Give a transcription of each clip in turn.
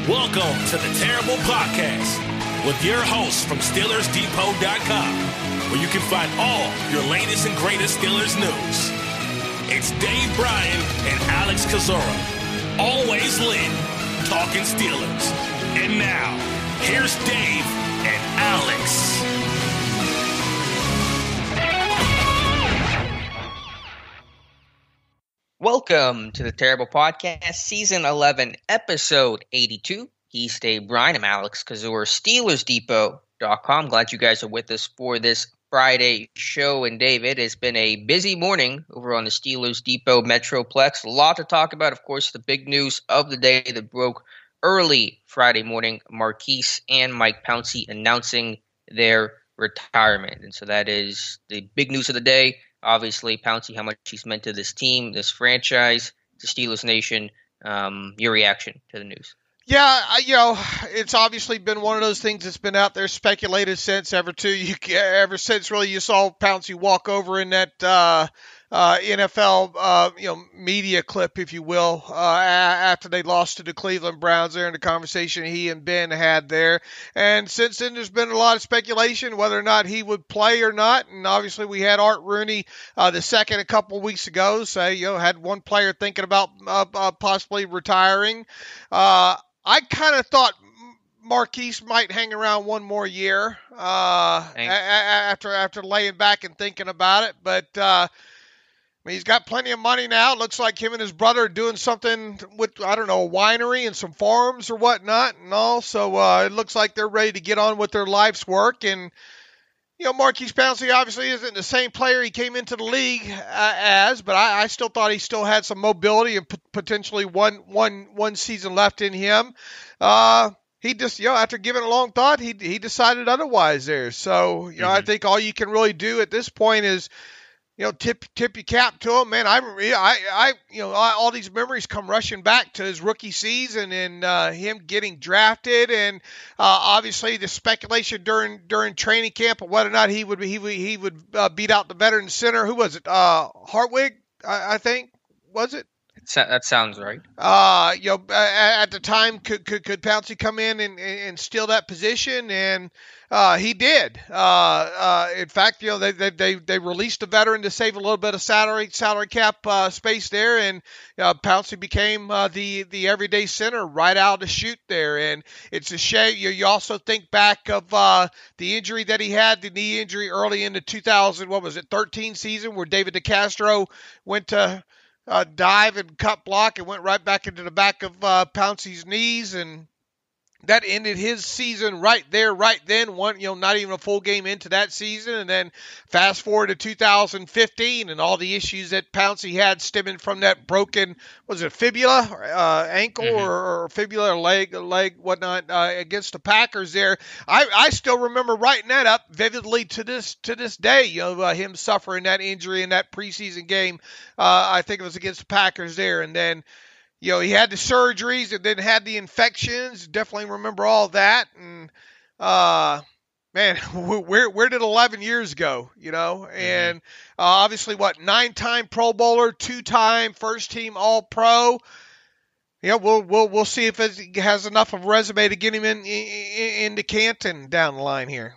Welcome to the Terrible Podcast with your hosts from SteelersDepot.com, where you can find all your latest and greatest Steelers news. It's Dave Bryan and Alex Kozora, always lit, talking Steelers. And now, here's Dave and Alex. Welcome to the Terrible Podcast, Season 11, Episode 82. He's Dave Bryan. I'm Alex Kozora, SteelersDepot.com. Glad you guys are with us for this Friday show. And Dave, it has been a busy morning over on the Steelers Depot Metroplex. A lot to talk about. Of course, the big news of the day that broke early Friday morning, Maurkice and Mike Pouncey announcing their retirement. And so that is the big news of the day. Obviously, Pouncey, how much he's meant to this team, this franchise, to Steelers Nation. Your reaction to the news? Yeah, it's obviously been one of those things that's been out there speculated since ever since really you saw Pouncey walk over in that NFL media clip, if you will, after they lost to the Cleveland Browns there in the conversation he and Ben had there. And since then, there's been a lot of speculation whether or not he would play or not. And obviously, we had Art Rooney the second a couple of weeks ago say, had one player thinking about possibly retiring. I kind of thought Maurkice might hang around one more year after laying back and thinking about it. But he's got plenty of money now. It looks like him and his brother are doing something with, a winery and some farms or whatnot and all. So it looks like they're ready to get on with their life's work. And, Maurkice Pouncey obviously isn't the same player he came into the league as, but I still thought he still had some mobility and potentially one season left in him. He just, after giving a long thought, he decided otherwise there. So, I think all you can really do at this point is, tip your cap to him, man. All these memories come rushing back to his rookie season and him getting drafted, and obviously the speculation during training camp of whether or not he would beat out the veteran center. Who was it? Hartwig, I think, was it? That sounds right. At the time, could Pouncey come in and steal that position? And he did. In fact, they released a veteran to save a little bit of salary cap space there, and Pouncey became the everyday center right out of the chute there. And it's a shame. You also think back of the injury that he had, the knee injury early in the 13 season, where David DeCastro went to dive and cut block and went right back into the back of Pouncey's knees, and that ended his season right there, right then. Not even a full game into that season, and then fast forward to 2015 and all the issues that Pouncey had stemming from that broken, was it fibula, ankle or fibula, or leg, whatnot, against the Packers there. I still remember writing that up vividly to this day. Him suffering that injury in that preseason game. I think it was against the Packers there, and then. He had the surgeries and then had the infections. Definitely remember all that. And, man, where did 11 years go, And obviously, 9-time Pro Bowler, 2-time first-team All-Pro. We'll see if it has enough of a resume to get him into Canton down the line here.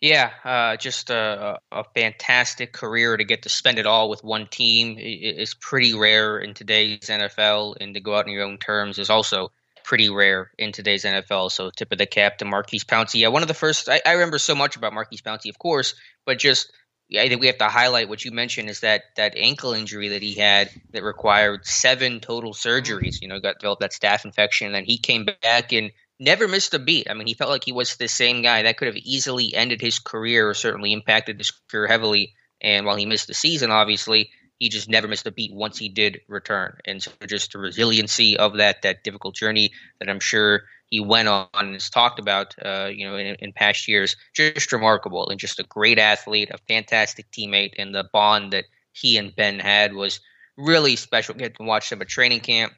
Yeah, just a fantastic career to get to spend it all with one team. It's pretty rare in today's NFL, and to go out on your own terms is also pretty rare in today's NFL. So tip of the cap to Maurkice Pouncey. Yeah, one of the first – I remember so much about Maurkice Pouncey, of course, but just I think we have to highlight what you mentioned is that ankle injury that he had that required 7 total surgeries. Developed that staph infection, and then he came back and – never missed a beat. He felt like he was the same guy. That could have easily ended his career or certainly impacted his career heavily. And while he missed the season, obviously, he just never missed a beat once he did return. And so just the resiliency of that difficult journey that I'm sure he went on and has talked about, in past years, just remarkable. And just a great athlete, a fantastic teammate, and the bond that he and Ben had was really special. Get to watch them at training camp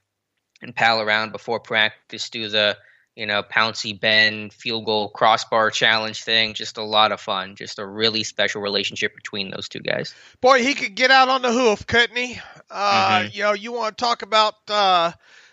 and pal around before practice, do the Pouncey, Ben, field goal, crossbar challenge thing. Just a lot of fun. Just a really special relationship between those two guys. Boy, he could get out on the hoof, couldn't he? You want to talk about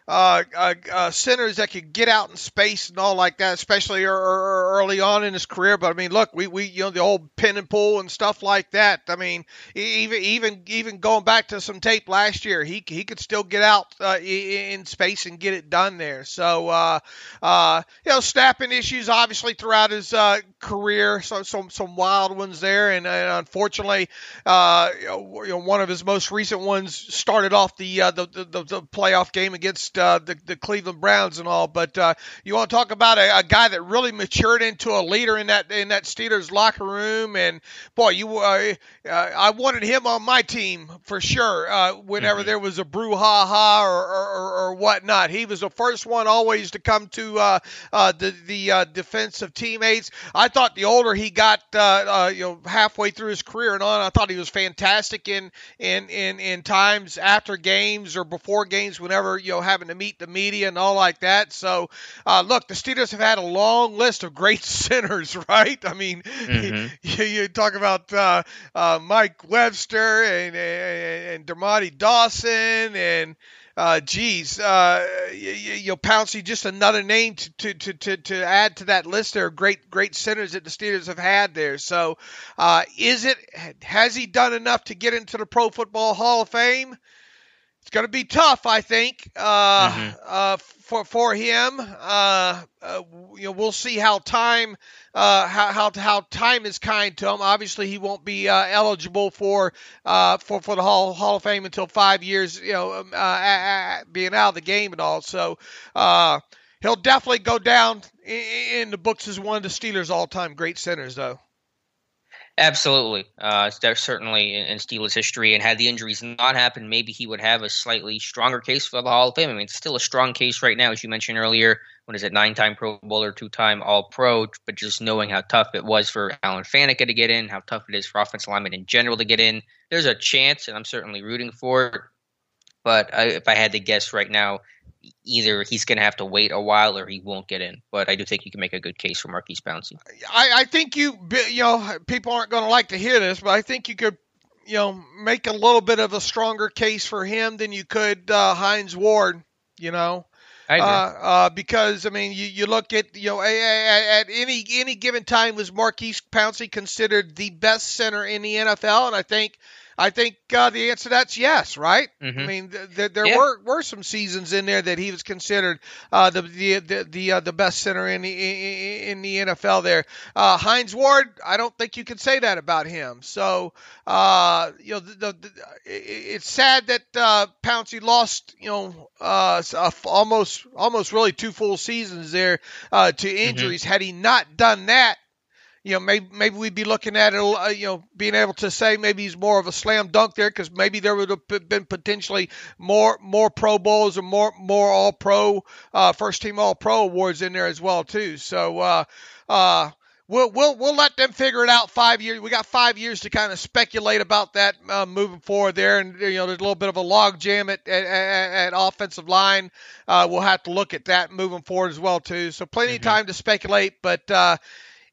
centers that could get out in space and all like that, especially early on in his career. But I mean, look, we the old pin and pull and stuff like that. I mean, even going back to some tape last year, he could still get out in space and get it done there. So snapping issues obviously throughout his career, so some wild ones there, and unfortunately, one of his most recent ones started off the playoff game against the Cleveland Browns and all. But you want to talk about a guy that really matured into a leader in that Steelers locker room, and boy, I wanted him on my team for sure. Whenever there was a brouhaha or whatnot, he was the first one always to come to the defensive teammates. I thought the older he got, halfway through his career and on, I thought he was fantastic in times after games or before games, whenever having to meet the media and all like that. So, look, the Steelers have had a long list of great centers, right? I mean, you talk about Mike Webster and Dermontti Dawson and Pouncey, just another name to add to that list. There are great centers that the Steelers have had there. So, has he done enough to get into the Pro Football Hall of Fame? It's going to be tough, I think, for him. We'll see how time time is kind to him. Obviously, he won't be eligible for the Hall of Fame until 5 years, being out of the game and all. So he'll definitely go down in the books as one of the Steelers' all-time great centers, though. Absolutely. There's certainly in Steelers history, and had the injuries not happened, maybe he would have a slightly stronger case for the Hall of Fame. I mean, it's still a strong case right now, as you mentioned earlier. What is it, 9-time Pro Bowler, 2-time All-Pro, but just knowing how tough it was for Alan Faneca to get in, how tough it is for offensive linemen in general to get in. There's a chance, and I'm certainly rooting for it. But if I had to guess right now, either he's going to have to wait a while or he won't get in. But I do think you can make a good case for Maurkice Pouncey. I think people aren't going to like to hear this, but I think you could, make a little bit of a stronger case for him than you could Hines Ward, I agree. Because I mean, you look at at any given time, was Maurkice Pouncey considered the best center in the NFL? And I think the answer to that's yes, right? I mean, there were some seasons in there that he was considered the best center in the NFL. There, Hines Ward, I don't think you can say that about him. So, it's sad that Pouncey lost almost really 2 full seasons there to injuries. Had he not done that, maybe we'd be looking at it, being able to say maybe he's more of a slam dunk there, because maybe there would have been potentially more Pro Bowls and more All-Pro, first team All-Pro awards in there as well too. So we'll let them figure it out. 5 years. We got 5 years to kind of speculate about that moving forward there, and there's a little bit of a log jam at offensive line. We'll have to look at that moving forward as well too. So plenty of time to speculate, but.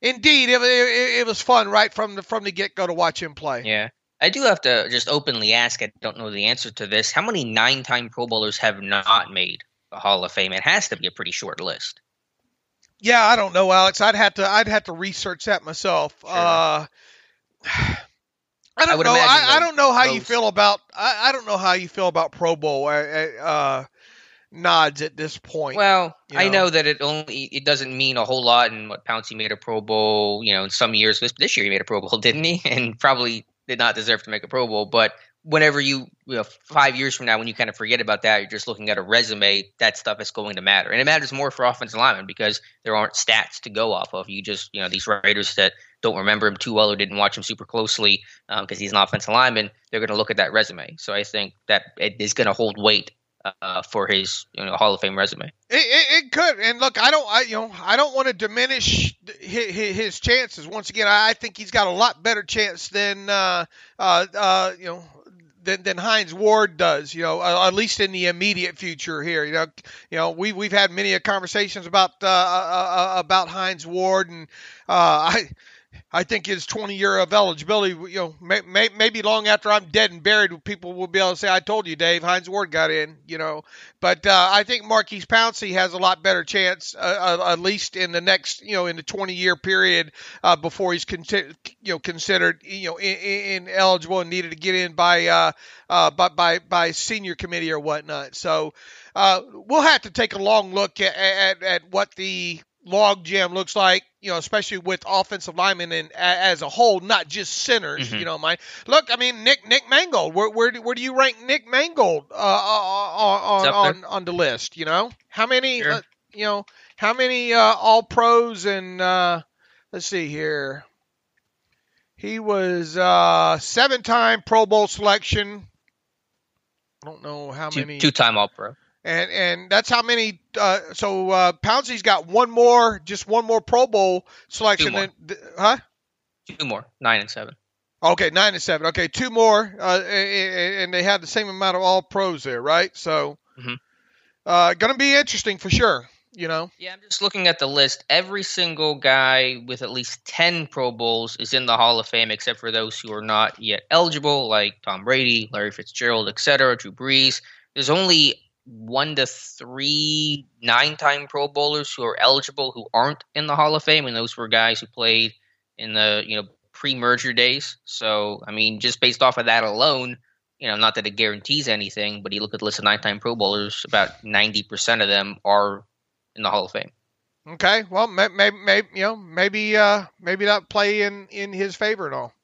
Indeed, it was fun right from the get-go to watch him play. Yeah. I do have to just openly ask, I don't know the answer to this, how many 9-time Pro Bowlers have not made the Hall of Fame? It has to be a pretty short list. Yeah, I don't know, Alex. I'd have to research that myself. Sure. I don't know. I don't know how you feel about about Pro Bowl nods at this point. Well, I know that it doesn't mean a whole lot in what Pouncey made a Pro Bowl, in some years. This year he made a Pro Bowl, didn't he? And probably did not deserve to make a Pro Bowl. But whenever 5 years from now, when you kind of forget about that, you're just looking at a resume, that stuff is going to matter. And it matters more for offensive linemen because there aren't stats to go off of. You just, these writers that don't remember him too well or didn't watch him super closely because he's an offensive lineman, they're going to look at that resume. So I think that it is going to hold weight for his Hall of Fame resume. It could, and look, I don't want to diminish his chances. Once again, I think he's got a lot better chance than Hines Ward does. At least in the immediate future here. We've had many conversations about Hines Ward, and I think his 20-year of eligibility, maybe long after I'm dead and buried, people will be able to say, I told you, Dave, Hines Ward got in, But I think Maurkice Pouncey has a lot better chance, at least in the next, in the 20-year period before he's considered, ineligible and needed to get in by senior committee or whatnot. So we'll have to take a long look at what the log jam looks like, especially with offensive linemen and as a whole, not just centers. Mine. Look, I mean, Nick Mangold. Where do you rank Nick Mangold on the list? How many? Sure. How many All Pros and let's see here. He was 7-time Pro Bowl selection. I don't know how many. 2-time All Pro. And that's how many. So Pouncey's got one more Pro Bowl selection. 2 more. Huh? 2 more. 9 and 7. Okay, 9 and 7. Okay, 2 more, and they had the same amount of All Pros there, right? So, gonna be interesting for sure. Yeah, I'm just looking at the list. Every single guy with at least 10 Pro Bowls is in the Hall of Fame, except for those who are not yet eligible, like Tom Brady, Larry Fitzgerald, etc., Drew Brees. There's only 1 to 3 9-time Pro Bowlers who are eligible who aren't in the Hall of Fame, and those were guys who played in the pre-merger days. So, I mean, just based off of that alone, not that it guarantees anything, but you look at the list of 9-time Pro Bowlers, about 90% of them are in the Hall of Fame. Okay, well, maybe that play in his favor at all.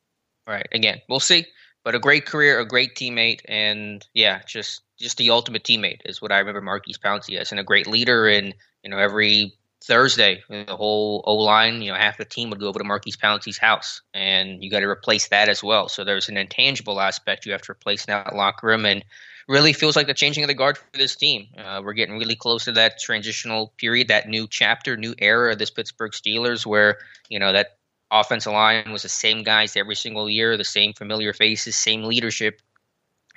Right. Again, we'll see. But a great career, a great teammate, and just the ultimate teammate is what I remember Maurkice Pouncey as, and a great leader. And every Thursday, the whole O-line, half the team would go over to Maurkice Pouncey's house, and you got to replace that as well. So there's an intangible aspect you have to replace in that locker room, and really feels like the changing of the guard for this team. We're getting really close to that transitional period, that new chapter, new era of this Pittsburgh Steelers, where that offensive line was the same guys every single year, the same familiar faces, same leadership.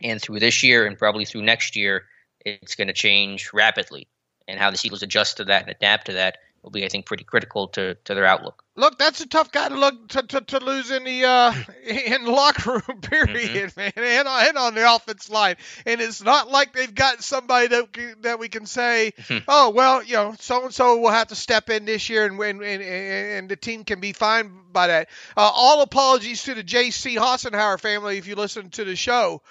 And through this year and probably through next year, it's going to change rapidly. And how the Steelers adjust to that and adapt to that will be, I think, pretty critical to their outlook. Look, that's a tough guy to lose in the locker room, period, man, and on the offense line. And it's not like they've got somebody that we can say, oh, well, so and so will have to step in this year, and the team can be fine by that. All apologies to the J.C. Hassenhauer family if you listen to the show.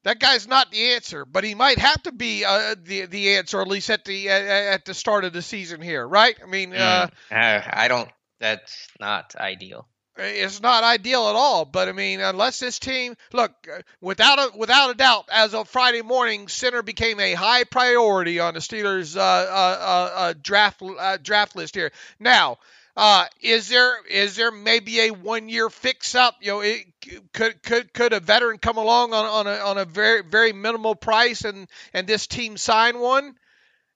That guy's not the answer, but he might have to be the answer, at least at the start of the season here, right? I mean, I don't. That's not ideal. It's not ideal at all. But I mean, unless this team look without a doubt, as of Friday morning, center became a high priority on the Steelers' draft list here. Now. Is there maybe a 1-year fix up? Could a veteran come along on a very, very minimal price and this team sign one?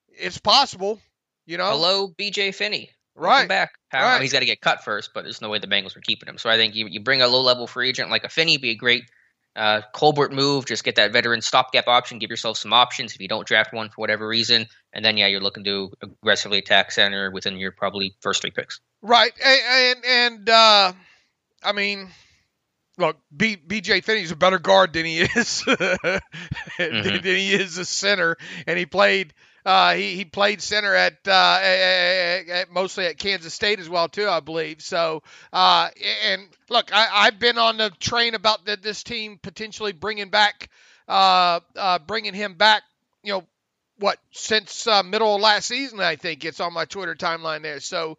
It's possible, Hello, B.J. Finney. Right. Welcome back. Right. He's got to get cut first, but there's no way the Bengals are keeping him. So I think you bring a low-level free agent like a Finney, be a great Colbert move. Just get that veteran stopgap option. Give yourself some options if you don't draft one for whatever reason. And then, you're looking to aggressively attack center within your probably first 3 picks. Right. And I mean, look, B.J. Finney's a better guard than he is than he is a center, and he played he played center at mostly at Kansas State as well too, I believe. So and look, I've been on the train about this team potentially bringing him back, since middle of last season, I think it's on my Twitter timeline there. So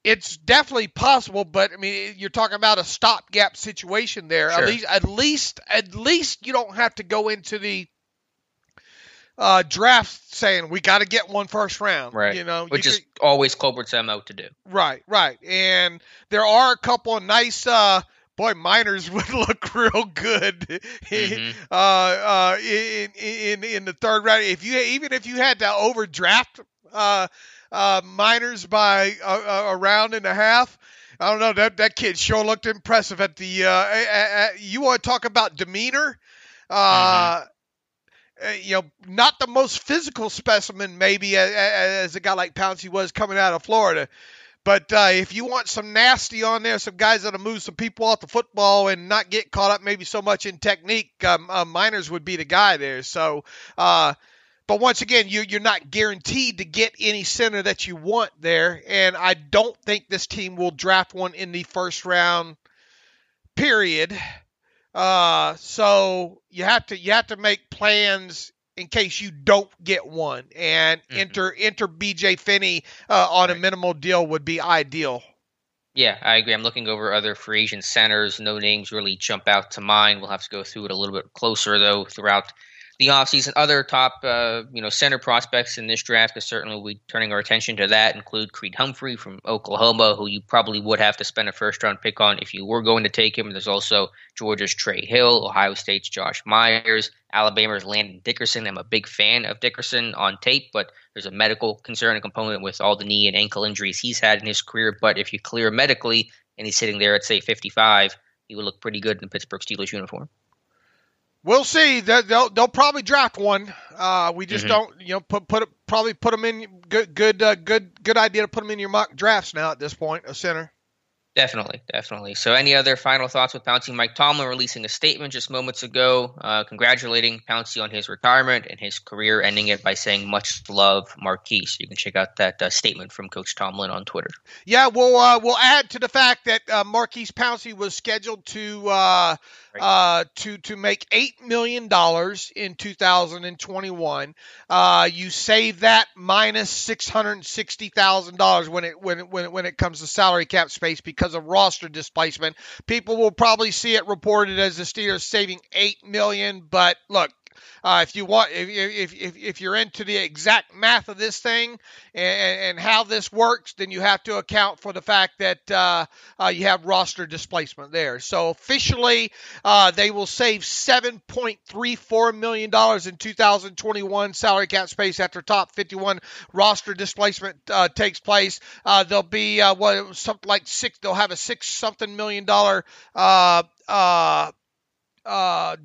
it's definitely possible, but I mean, you're talking about a stopgap situation there. Sure. At least you don't have to go into the draft saying we got to get one first round. Right. Which is always Colbert's MO to do. Right. And there are a couple of nice. Boy, Miners would look real good in the third round. Even if you had to overdraft Miners by a round and a half, I don't know, that kid sure looked impressive at the. You want to talk about demeanor? Not the most physical specimen maybe as a guy like Pouncey was coming out of Florida. But if you want some nasty on there, some guys that'll move some people off the football and not get caught up maybe so much in technique, Miners would be the guy there. So, but once again, you're not guaranteed to get any center that you want there, and I don't think this team will draft one in the first round. Period. So you have to make plans in case you don't get one, and enter BJ Finney on a minimal deal would be ideal. Yeah, I agree. I'm looking over other free agent centers. No names really jump out to mind. We'll have to go through it a little bit closer, though, throughout the offseason. Other top center prospects in this draft, because certainly we'll be turning our attention to that, include Creed Humphrey from Oklahoma, who you probably would have to spend a first-round pick on if you were going to take him. There's also Georgia's Trey Hill, Ohio State's Josh Myers, Alabama's Landon Dickerson. I'm a big fan of Dickerson on tape, but there's a medical concern and component with all the knee and ankle injuries he's had in his career. But if you clear medically and he's sitting there at, say, 55, he would look pretty good in the Pittsburgh Steelers uniform. We'll see. They'll probably draft one. We just don't, probably put them in. Good idea to put them in your mock drafts now at this point. A center. Definitely. So any other final thoughts with Pouncey? Mike Tomlin releasing a statement just moments ago, congratulating Pouncey on his retirement and his career, ending it by saying much love, Maurkice. You can check out that statement from Coach Tomlin on Twitter. Yeah, we'll add to the fact that Maurkice Pouncey was scheduled to make $8 million in 2021. You save that minus $660,000 when it comes to salary cap space because of roster displacement. People will probably see it reported as the Steelers saving $8 million, but look. If you're into the exact math of this thing and how this works, then you have to account for the fact that you have roster displacement there. So officially, they will save $7.34 million in 2021 salary cap space after top 51 roster displacement takes place. There'll be something like they'll have a $6 million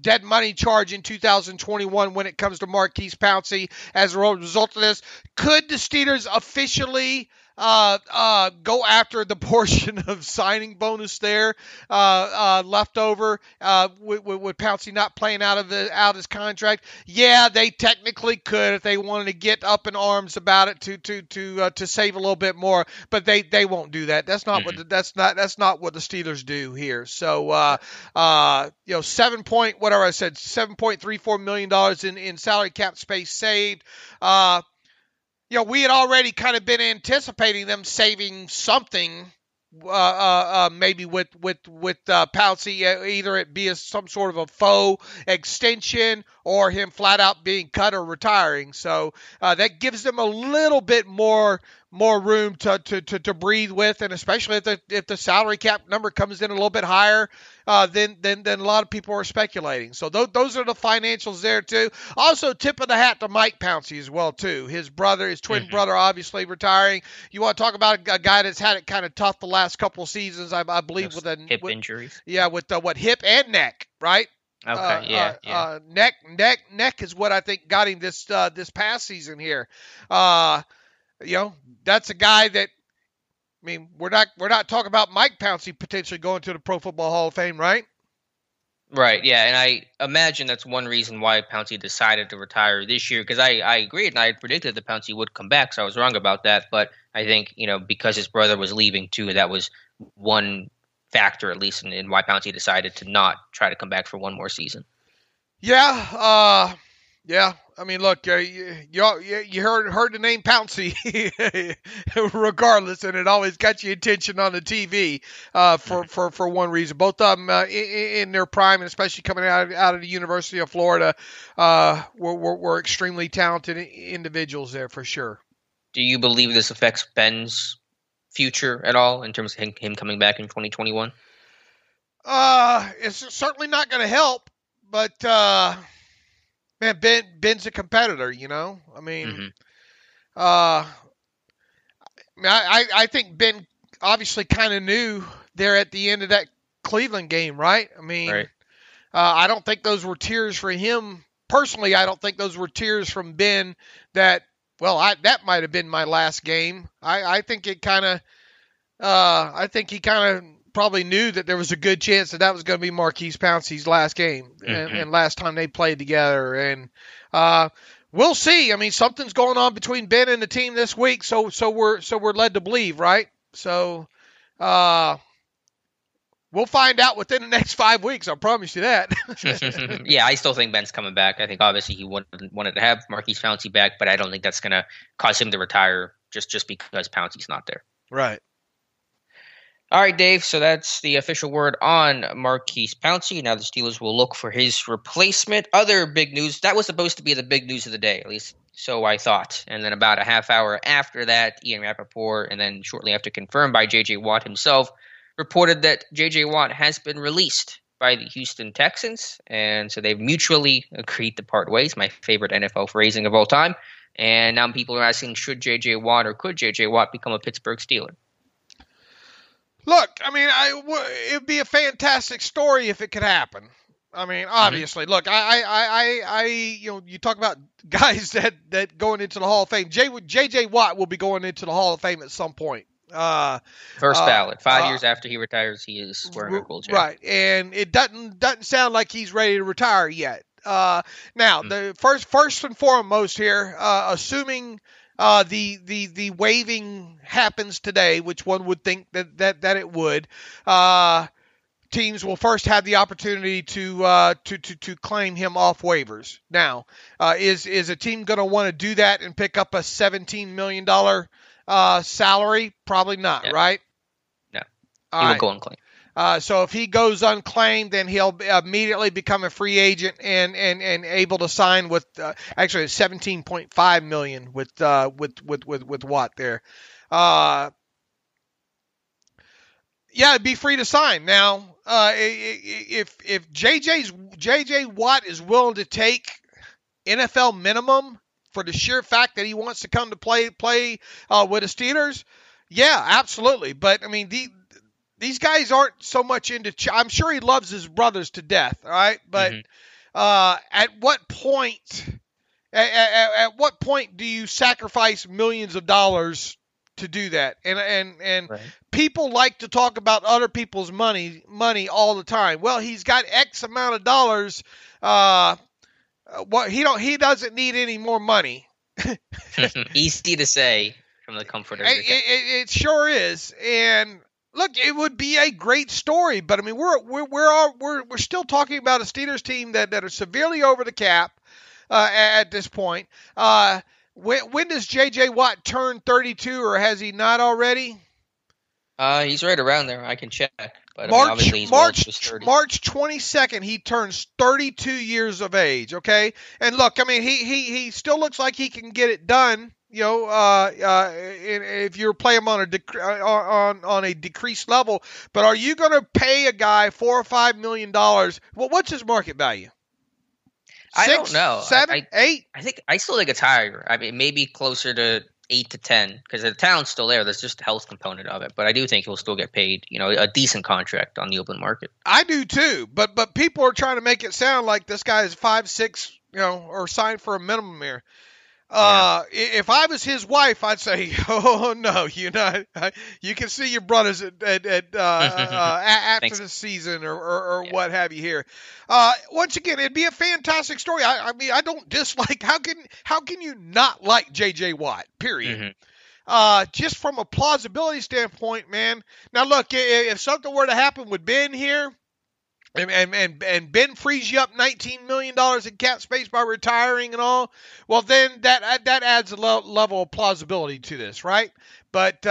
dead money charge in 2021 when it comes to Maurkice Pouncey as a result of this. Could the Steelers officially go after the portion of signing bonus there left over with Pouncey not playing out his contract? Yeah, they technically could if they wanted to get up in arms about it to save a little bit more, but they won't do that. That's not that's not what the Steelers do here. So $7.34 million in salary cap space saved. We had already kind of been anticipating them saving something, maybe with Pouncey, either it be some sort of a faux extension or him flat out being cut or retiring. So that gives them a little bit more room to breathe with, and especially if the salary cap number comes in a little bit higher than a lot of people are speculating. So those are the financials there too. Also, tip of the hat to Mike Pouncey as well too. His twin brother, obviously retiring. You want to talk about a guy that's had it kind of tough the last couple of seasons, I believe, with hip injuries. Yeah, with hip and neck, right? Okay, yeah. Neck is what I think got him this past season here. That's a guy that, we're not talking about Mike Pouncey potentially going to the Pro Football Hall of Fame, right? Right, yeah, and I imagine that's one reason why Pouncey decided to retire this year, because I agreed and I had predicted that Pouncey would come back, so I was wrong about that, but I think, because his brother was leaving too, that was one factor, at least, in why Pouncey decided to not try to come back for one more season. Yeah, yeah. Look, you heard the name Pouncey, regardless, and it always got your attention on the TV for one reason. Both of them in their prime, and especially coming out of the University of Florida, were extremely talented individuals there for sure. Do you believe this affects Ben's future at all in terms of him coming back in 2021? It's certainly not going to help, but. Man, Ben's a competitor, I think Ben obviously kind of knew there at the end of that Cleveland game, right? Right. I don't think those were tears for him personally. I don't think those were tears from Ben that might have been my last game. I think it kind of I think he kind of probably knew that there was a good chance that was going to be Maurkice Pouncey's last game and last time they played together. And we'll see. I mean, something's going on between Ben and the team this week, so we're led to believe, right? So we'll find out within the next 5 weeks. I promise you that. Yeah, I still think Ben's coming back. I think obviously he wanted to have Maurkice Pouncey back, but I don't think that's going to cause him to retire just because Pouncey's not there. Right. All right, Dave. So that's the official word on Maurkice Pouncey. Now the Steelers will look for his replacement. Other big news. That was supposed to be the big news of the day, at least so I thought. And then about a half hour after that, Ian Rappaport, and then shortly after confirmed by J.J. Watt himself, reported that J.J. Watt has been released by the Houston Texans. And so they've mutually agreed to part ways, my favorite NFL phrasing of all time. And now people are asking, should J.J. Watt or could J.J. Watt become a Pittsburgh Steeler? Look, I mean, it would be a fantastic story if it could happen. I mean, obviously, look, you talk about guys that going into the Hall of Fame. J.J. Watt will be going into the Hall of Fame at some point. First ballot. 5 years after he retires, he is wearing a gold jacket. Right, and it doesn't sound like he's ready to retire yet. Now, the first and foremost here, assuming the waiving happens today, which one would think that it would, teams will first have the opportunity to claim him off waivers. Now, is a team going to want to do that and pick up a $17 million salary? Probably not, right? No, he will go unclaimed. So if he goes unclaimed, then he'll immediately become a free agent and able to sign with actually $17.5 million with Watt there. Yeah, it'd be free to sign. Now, if J.J. Watt is willing to take NFL minimum for the sheer fact that he wants to come to play with the Steelers, yeah, absolutely. But I mean, these guys aren't so much into. I'm sure he loves his brothers to death, all right? But at what point? At what point do you sacrifice millions of dollars to do that? And right. People like to talk about other people's money all the time. Well, he's got X amount of dollars. He doesn't need any more money. Easy to say from the comfort of it sure is. And look, it would be a great story, but I mean, we're still talking about a Steelers team that are severely over the cap at this point. When does J.J. Watt turn 32, or has he not already? He's right around there. I can check. But March 22nd, he turns 32 years of age. Okay, and look, I mean, he still looks like he can get it done. You know, if you're playing him on a decreased level, but are you going to pay a guy $4 or $5 million? Well, what's his market value? I don't know. 7, 8? I still think it's higher. I mean, maybe closer to 8 to 10 because the talent's still there. There's just the health component of it, but I do think he'll still get paid, a decent contract on the open market. I do too, but people are trying to make it sound like this guy is 5'6", or signed for a minimum here. If I was his wife, I'd say, "Oh no, you can see your brothers after the season or what have you here." Once again, it'd be a fantastic story. I mean, I don't dislike. How can you not like J.J. Watt? Period. Just from a plausibility standpoint, man. Now look, if something were to happen with Ben here, and Ben frees you up $19 million in cap space by retiring and all, well, then that adds a level of plausibility to this, right? But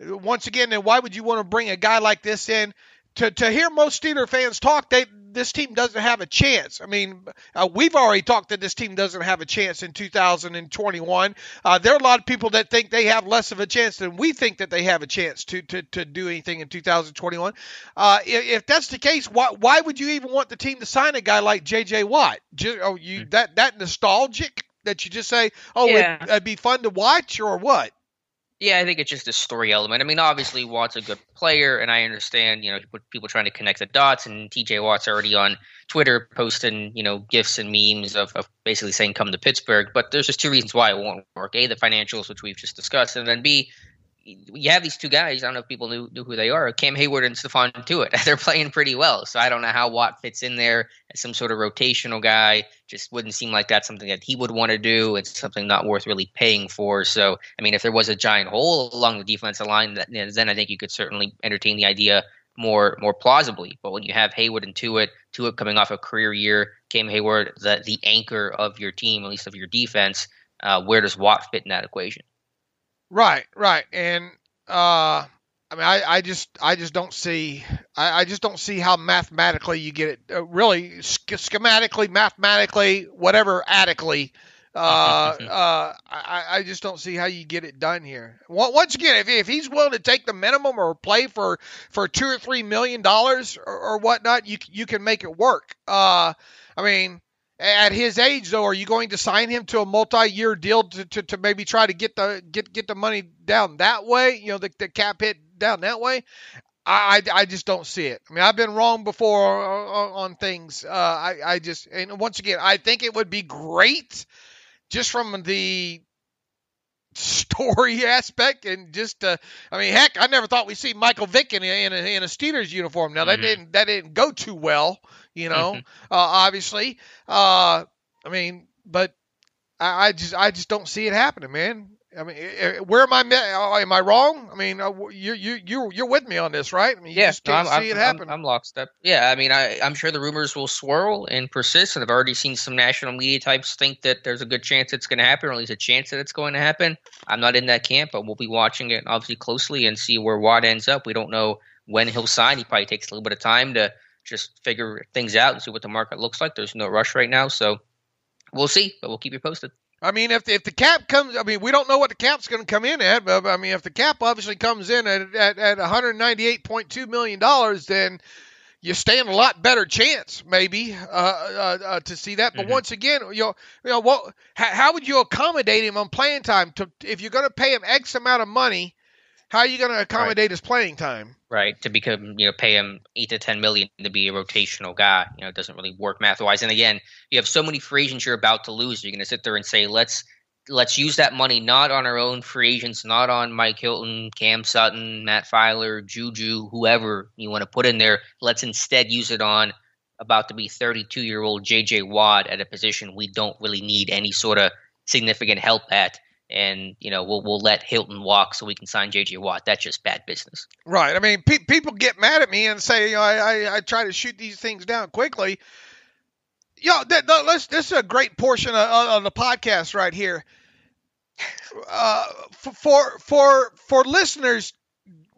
once again, then why would you want to bring a guy like this in? To hear most Steeler fans talk, this team doesn't have a chance. I mean, we've already talked that this team doesn't have a chance in 2021. There are a lot of people that think they have less of a chance than we think that they have a chance to do anything in 2021. If that's the case, why would you even want the team to sign a guy like J.J. Watt? That nostalgic that you just say, it'd be fun to watch, or what? Yeah, I think it's just a story element. I mean, obviously, Watt's a good player, and I understand, people trying to connect the dots, and TJ Watt's already on Twitter posting, GIFs and memes of basically saying come to Pittsburgh. But there's just two reasons why it won't work. A, the financials, which we've just discussed, and then B, you have these two guys. I don't know if people knew who they are. Cam Hayward and Stephon Tuitt. They're playing pretty well. So I don't know how Watt fits in there as some sort of rotational guy. Just wouldn't seem like that's something that he would want to do. It's something not worth really paying for. So, I mean, if there was a giant hole along the defensive line, then I think you could certainly entertain the idea more plausibly. But when you have Hayward and Tuitt coming off a career year, Cam Hayward, the anchor of your team, at least of your defense, where does Watt fit in that equation? Right. And I mean, I just don't see how mathematically you get it. Really, schematically, mathematically, whatever, adequately. I just don't see how you get it done here. Once again, if he's willing to take the minimum or play for $2 or $3 million or whatnot, you can make it work. I mean, at his age, though, are you going to sign him to a multi-year deal to maybe try to get the money down that way? The cap hit down that way. I just don't see it. I mean, I've been wrong before on things. And once again, I think it would be great just from the story aspect and just I mean, heck, I never thought we'd see Michael Vick in a Steelers uniform. Now that didn't go too well, obviously. I mean, but I just don't see it happening, man. I mean, where am I wrong? I mean, you're with me on this, right? I mean, you just can't see it happen. I'm lockstep. Yeah, I mean, I'm sure the rumors will swirl and persist, and I've already seen some national media types think that there's a good chance it's going to happen, or at least a chance that it's going to happen. I'm not in that camp, but we'll be watching it obviously closely and see where Watt ends up. We don't know when he'll sign. He probably takes a little bit of time to just figure things out and see what the market looks like. There's no rush right now, so we'll see, but we'll keep you posted. I mean, if the cap comes, I mean, we don't know what the cap's going to come in at, but I mean, if the cap obviously comes in at $198.2 million, then you stand a lot better chance, maybe, to see that. But once again, how would you accommodate him on playing time? If you're going to pay him X amount of money, how are you going to accommodate his playing time? Right, to become, pay him $8 to $10 million to be a rotational guy. It doesn't really work math-wise. And again, you have so many free agents you're about to lose. You're going to sit there and say, let's use that money not on our own free agents, not on Mike Hilton, Cam Sutton, Matt Filer, Juju, whoever you want to put in there. Let's instead use it on about to be 32-year-old J.J. Watt at a position we don't really need any sort of significant help at. And, we'll let Hilton walk so we can sign J.J. Watt. That's just bad business. Right. I mean, people get mad at me and say, I try to shoot these things down quickly. This is a great portion of the podcast right here. For listeners,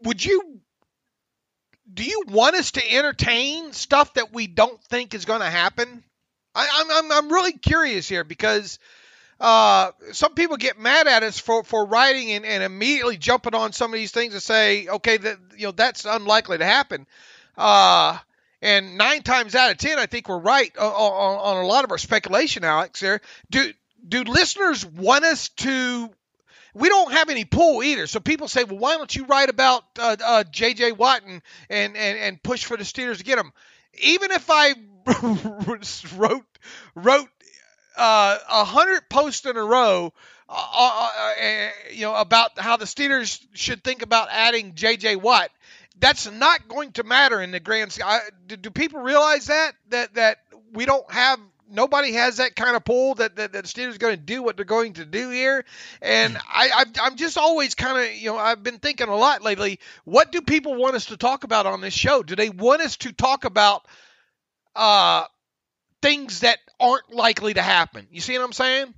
do you want us to entertain stuff that we don't think is going to happen? I'm really curious here because some people get mad at us for writing and immediately jumping on some of these things and say, okay, that's unlikely to happen. And 9 times out of 10, I think we're right on a lot of our speculation, Alex. There, do listeners want us to? We don't have any pull either. So people say, well, why don't you write about J.J. Watt and push for the Steelers to get him? Even if I wrote 100 posts in a row, about how the Steelers should think about adding J.J. Watt, that's not going to matter in the grand scheme. Do people realize that we don't have? Nobody has that kind of pull that the Steelers are going to do what they're going to do here. And I'm just always kind of, I've been thinking a lot lately, what do people want us to talk about on this show? Do they want us to talk about things that aren't likely to happen? You see what I'm saying?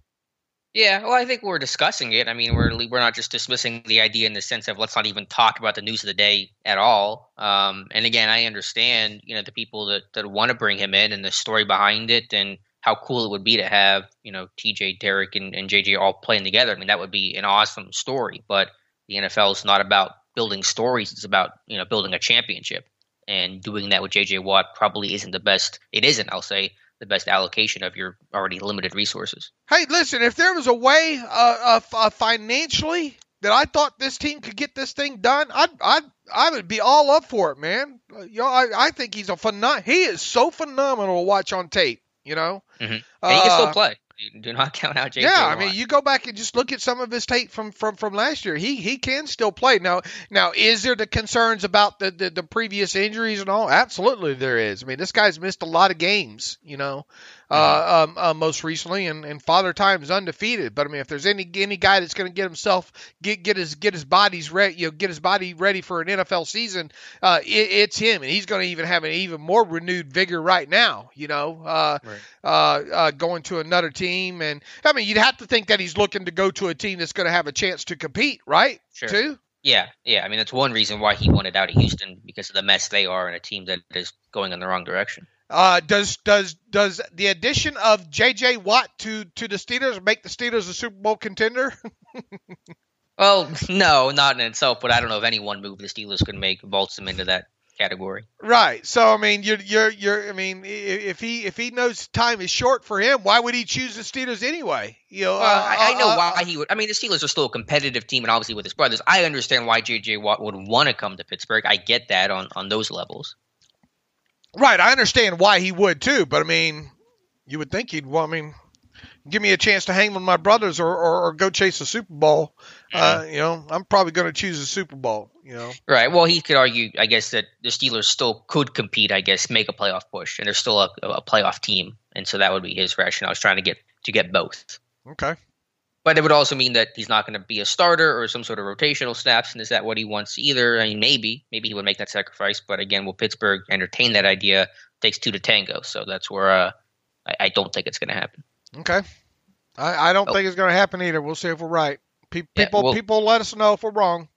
Yeah, well, I think we're discussing it. I mean, we're not just dismissing the idea in the sense of let's not even talk about the news of the day at all. And again, I understand, the people that want to bring him in and the story behind it and how cool it would be to have, TJ, Derek, and JJ all playing together. I mean, that would be an awesome story. But the NFL is not about building stories. It's about, building a championship. And doing that with JJ Watt probably isn't the best. It isn't, I'll say, the best allocation of your already limited resources. Hey, listen, if there was a way financially that I thought this team could get this thing done, I would be all up for it, man. I think he is so phenomenal to watch on tape. And he can still play. Do not count out J.J. Yeah, Watt. I mean, you go back and just look at some of his tape from last year. He can still play. Now, is there the concerns about the previous injuries and all? Absolutely, there is. I mean, this guy's missed a lot of games, most recently, and Father Time is undefeated. But I mean, if there's any guy that's going to get himself get his bodies ready, get his body ready for an NFL season, it's him, and he's going to even have an even more renewed vigor right now. Going to another team, and I mean, you'd have to think that he's looking to go to a team that's going to have a chance to compete, right? Sure. Too. Yeah. I mean, that's one reason why he wanted out of Houston, because of the mess they are and a team that is going in the wrong direction. Does the addition of J.J. Watt to the Steelers make the Steelers a Super Bowl contender? Well, no, not in itself, but I don't know if any one move the Steelers could make vaults them into that category. Right. So I mean, I mean, if he knows time is short for him, why would he choose the Steelers anyway? I know why he would. I mean, the Steelers are still a competitive team, and obviously with his brothers, I understand why J.J. Watt would want to come to Pittsburgh. I get that on those levels. Right. I understand why he would too, but I mean, you would think he'd. Well, I mean, give me a chance to hang with my brothers or go chase a Super Bowl. I'm probably going to choose a Super Bowl. Right. Well, he could argue, I guess, that the Steelers still could compete. I guess make a playoff push, and they're still a playoff team, and so that would be his rationale. I was trying to get both. Okay. But it would also mean that he's not going to be a starter or some sort of rotational snaps, and is that what he wants either? I mean, maybe he would make that sacrifice, but again, will Pittsburgh entertain that idea? It takes two to tango, so that's where I don't think it's going to happen. Okay. I don't think it's going to happen either. We'll see if we're right. People let us know if we're wrong.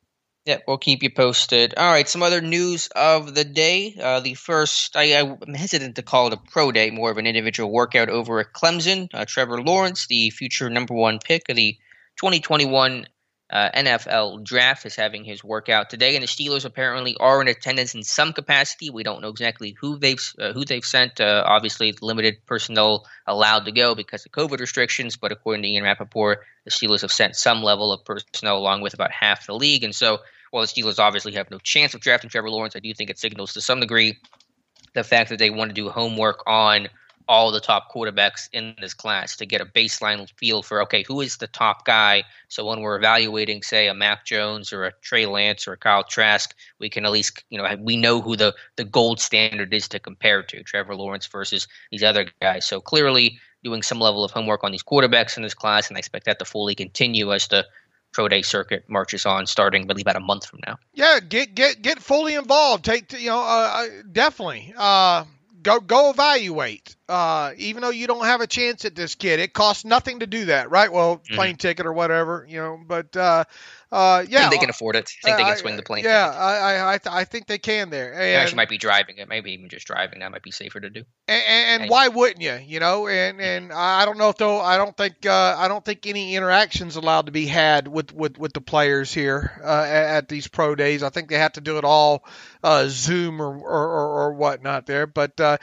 Yeah, we'll keep you posted. All right, some other news of the day. The first, I'm hesitant to call it a pro day, more of an individual workout over at Clemson. Trevor Lawrence, the future number one pick of the 2021 NFL draft, is having his workout today, and the Steelers apparently are in attendance in some capacity. We don't know exactly who they've sent. Obviously, limited personnel allowed to go because of COVID restrictions, but according to Ian Rappaport, the Steelers have sent some level of personnel along with about half the league, and so while the Steelers obviously have no chance of drafting Trevor Lawrence, I do think it signals to some degree the fact that they want to do homework on all the top quarterbacks in this class to get a baseline feel for, okay, who is the top guy? So when we're evaluating, say, a Mac Jones or a Trey Lance or a Kyle Trask, we can at least, we know who the gold standard is to compare to, Trevor Lawrence versus these other guys. So clearly doing some level of homework on these quarterbacks in this class, and I expect that to fully continue as the pro day circuit marches on, starting really about a month from now. Yeah, get fully involved. Definitely go evaluate. Even though you don't have a chance at this kid, it costs nothing to do that, right? Well, plane ticket or whatever, but I think they can afford it. I think they can swing the plane ticket. Yeah, I think they can there. And they actually might be driving it, maybe even just driving. That might be safer to do. And why wouldn't you? And I don't know if I don't think any interactions allowed to be had with the players here at these pro days. I think they have to do it all Zoom or whatnot there. But go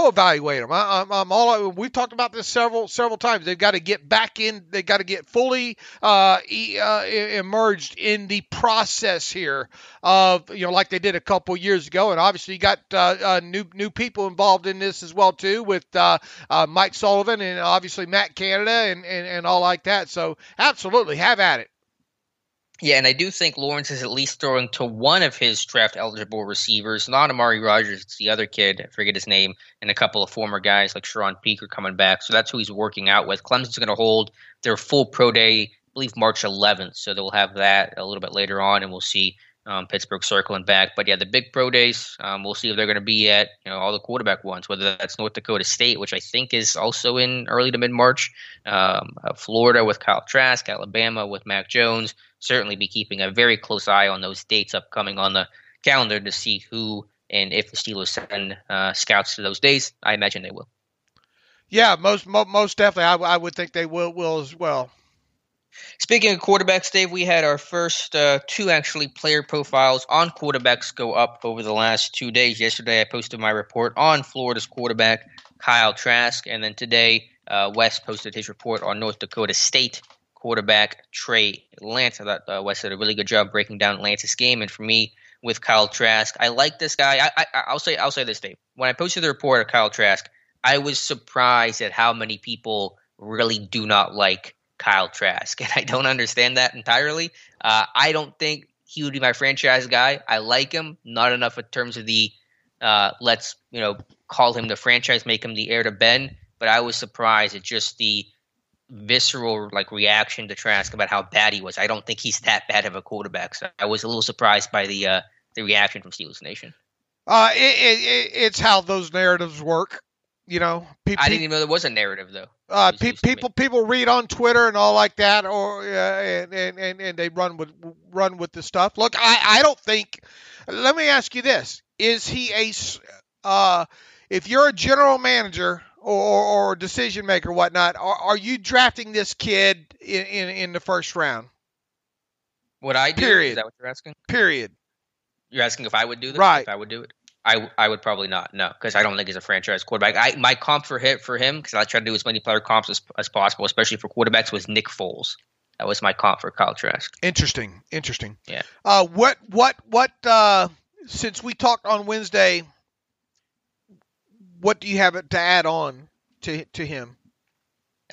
evaluate them. I'm all. We've talked about this several times. They've got to get back in. They've got to get fully emerged in the process here of like they did a couple years ago, and obviously you got new people involved in this as well too, with Mike Sullivan and obviously Matt Canada and all like that. So absolutely have at it. Yeah, and I do think Lawrence is at least throwing to one of his draft-eligible receivers, not Amari Rodgers, it's the other kid, I forget his name, and a couple of former guys like Sharon Peak are coming back, so that's who he's working out with. Clemson's going to hold their full pro day, I believe March 11th, so they'll have that a little bit later on, and we'll see Pittsburgh circling back. But yeah, the big pro days, we'll see if they're going to be at all the quarterback ones, whether that's North Dakota State, which I think is also in early to mid-March, Florida with Kyle Trask, Alabama with Mac Jones. Certainly be keeping a very close eye on those dates upcoming on the calendar to see who and if the Steelers send scouts to those days. I imagine they will. Yeah, most definitely. I would think they will as well. Speaking of quarterbacks, Dave, we had our first two actually player profiles on quarterbacks go up over the last 2 days. Yesterday, I posted my report on Florida's quarterback, Kyle Trask, and then today, Wes posted his report on North Dakota State quarterback Trey Lance. I thought Wes did a really good job breaking down Lance's game, and for me, with Kyle Trask, I like this guy. I'll say this, Dave. When I posted the report of Kyle Trask, I was surprised at how many people really do not like Kyle Trask, and I don't understand that entirely. I don't think he would be my franchise guy. I like him, not enough in terms of the let's call him the franchise, make him the heir to Ben. But I was surprised at just the visceral reaction to Trask about how bad he was. I don't think he's that bad of a quarterback. So I was a little surprised by the reaction from Steelers Nation. It's how those narratives work. I didn't even know there was a narrative though. People read on Twitter and all like that, or and they run with the stuff. Look, I don't think. Let me ask you this: is he if you're a general manager or decision maker, whatnot, are you drafting this kid in the first round? Would I do? Period. Is that what you're asking? Period. You're asking if I would do this? Right. If I would do it? I would probably not. No, because I don't think he's a franchise quarterback. My comp for him, because I try to do as many player comps as possible, especially for quarterbacks, was Nick Foles. That was my comp for Kyle Trask. Interesting. Yeah. What? Since we talked on Wednesday, what do you have to add on to him?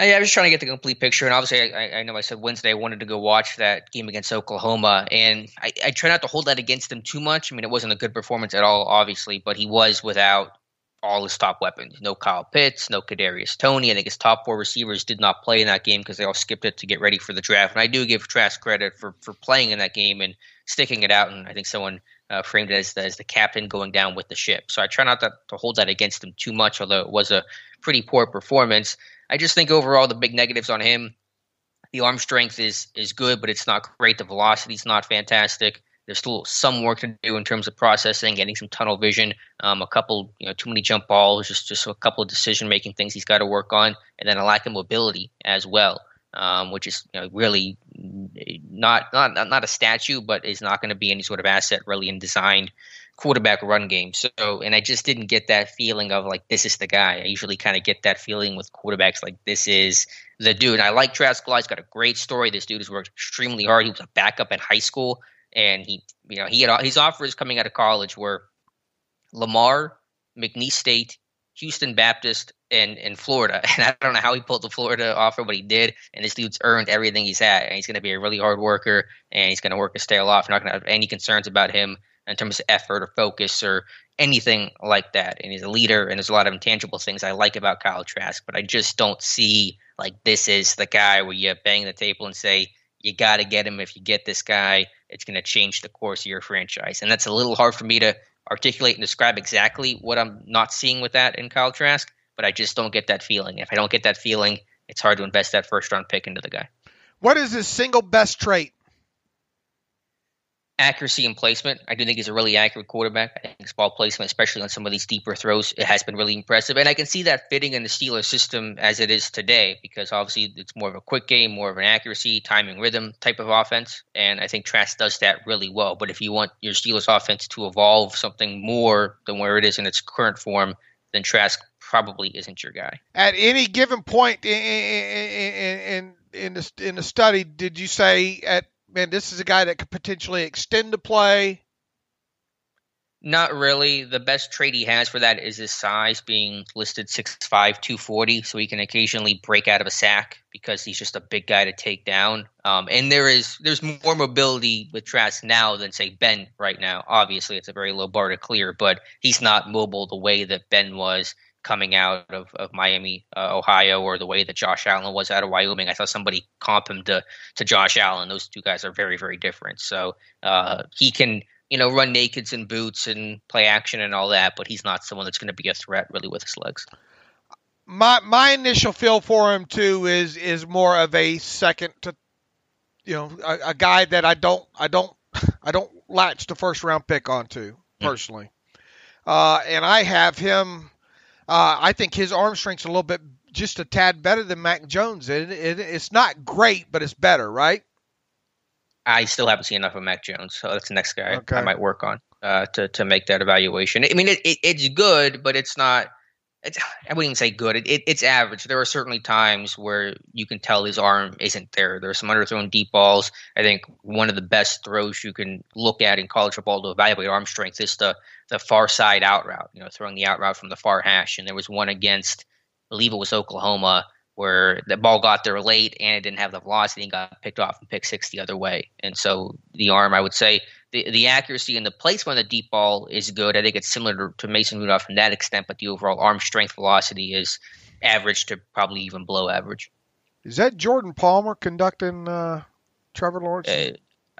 I was trying to get the complete picture, and obviously I know I said Wednesday I wanted to go watch that game against Oklahoma, and I try not to hold that against him too much. I mean, it wasn't a good performance at all, obviously, but he was without all his top weapons. No Kyle Pitts, no Kadarius Toney. I think his top 4 receivers did not play in that game because they all skipped it to get ready for the draft. And I do give Trask credit for playing in that game and sticking it out, and I think someone framed it as the captain going down with the ship. So I try not to hold that against him too much, although it was a pretty poor performance. I just think overall the big negatives on him, the arm strength is good, but it's not great. The velocity is not fantastic. There's still some work to do in terms of processing, getting some tunnel vision, a couple, too many jump balls, just a couple of decision-making things he's got to work on, and then a lack of mobility as well, which is really not a statue, but is not going to be any sort of asset really in designed quarterback run game. So, and I just didn't get that feeling of this is the guy. I usually kind of get that feeling with quarterbacks this is the dude. And I like Trask. He's got a great story. This dude has worked extremely hard. He was a backup in high school, and he had his offers coming out of college were Lamar, McNeese State, Houston Baptist, and Florida. And I don't know how he pulled the Florida offer, but he did. And this dude's earned everything he's had. And he's going to be a really hard worker, and he's going to work his tail off. You're not going to have any concerns about him in terms of effort or focus or anything like that. And he's a leader, and there's a lot of intangible things I like about Kyle Trask, but I just don't see this is the guy where you bang the table and say, you got to get him. If you get this guy, it's going to change the course of your franchise. And that's a little hard for me to articulate and describe exactly what I'm not seeing with that in Kyle Trask, but I just don't get that feeling. If I don't get that feeling, it's hard to invest that first-round pick into the guy. What is his single best trait? Accuracy and placement. I do think he's a really accurate quarterback. I think his ball placement, especially on some of these deeper throws, it has been really impressive. And I can see that fitting in the Steelers system as it is today, because obviously it's more of a quick game, more of an accuracy, timing, rhythm type of offense. And I think Trask does that really well. But if you want your Steelers offense to evolve something more than where it is in its current form, then Trask probably isn't your guy. At any given point in the study, did you say this is a guy that could potentially extend the play? Not really. The best trait he has for that is his size, being listed 6'5", 240, so he can occasionally break out of a sack because he's just a big guy to take down. And there's more mobility with Trask now than, say, Ben right now. Obviously, it's a very low bar to clear, but he's not mobile the way that Ben was coming out of Miami, Ohio, or the way that Josh Allen was out of Wyoming. I saw somebody comp him to Josh Allen. Those two guys are very, very different. So he can run nakeds and boots and play action and all that, but he's not someone that's going to be a threat really with his legs. My initial feel for him too is more of a second to a guy that I don't latch the first round pick onto personally. And I have him. I think his arm strength's a little bit, just a tad better than Mac Jones. It's not great, but it's better, right? I still haven't seen enough of Mac Jones, so that's the next guy I might work on to make that evaluation. I mean, it's good, but it's not. I wouldn't even say good. It's average. There are certainly times where you can tell his arm isn't there. There are some underthrown deep balls. I think one of the best throws you can look at in college football to evaluate arm strength is the far side out route, throwing the out route from the far hash. And there was one against, I believe it was Oklahoma, where the ball got there late and it didn't have the velocity and got picked off and pick six the other way. And so the arm, I would say, the accuracy and the placement of the deep ball is good. I think it's similar to Mason Rudolph in that extent, but the overall arm strength velocity is average to probably even below average. Is that Jordan Palmer conducting Trevor Lawrence?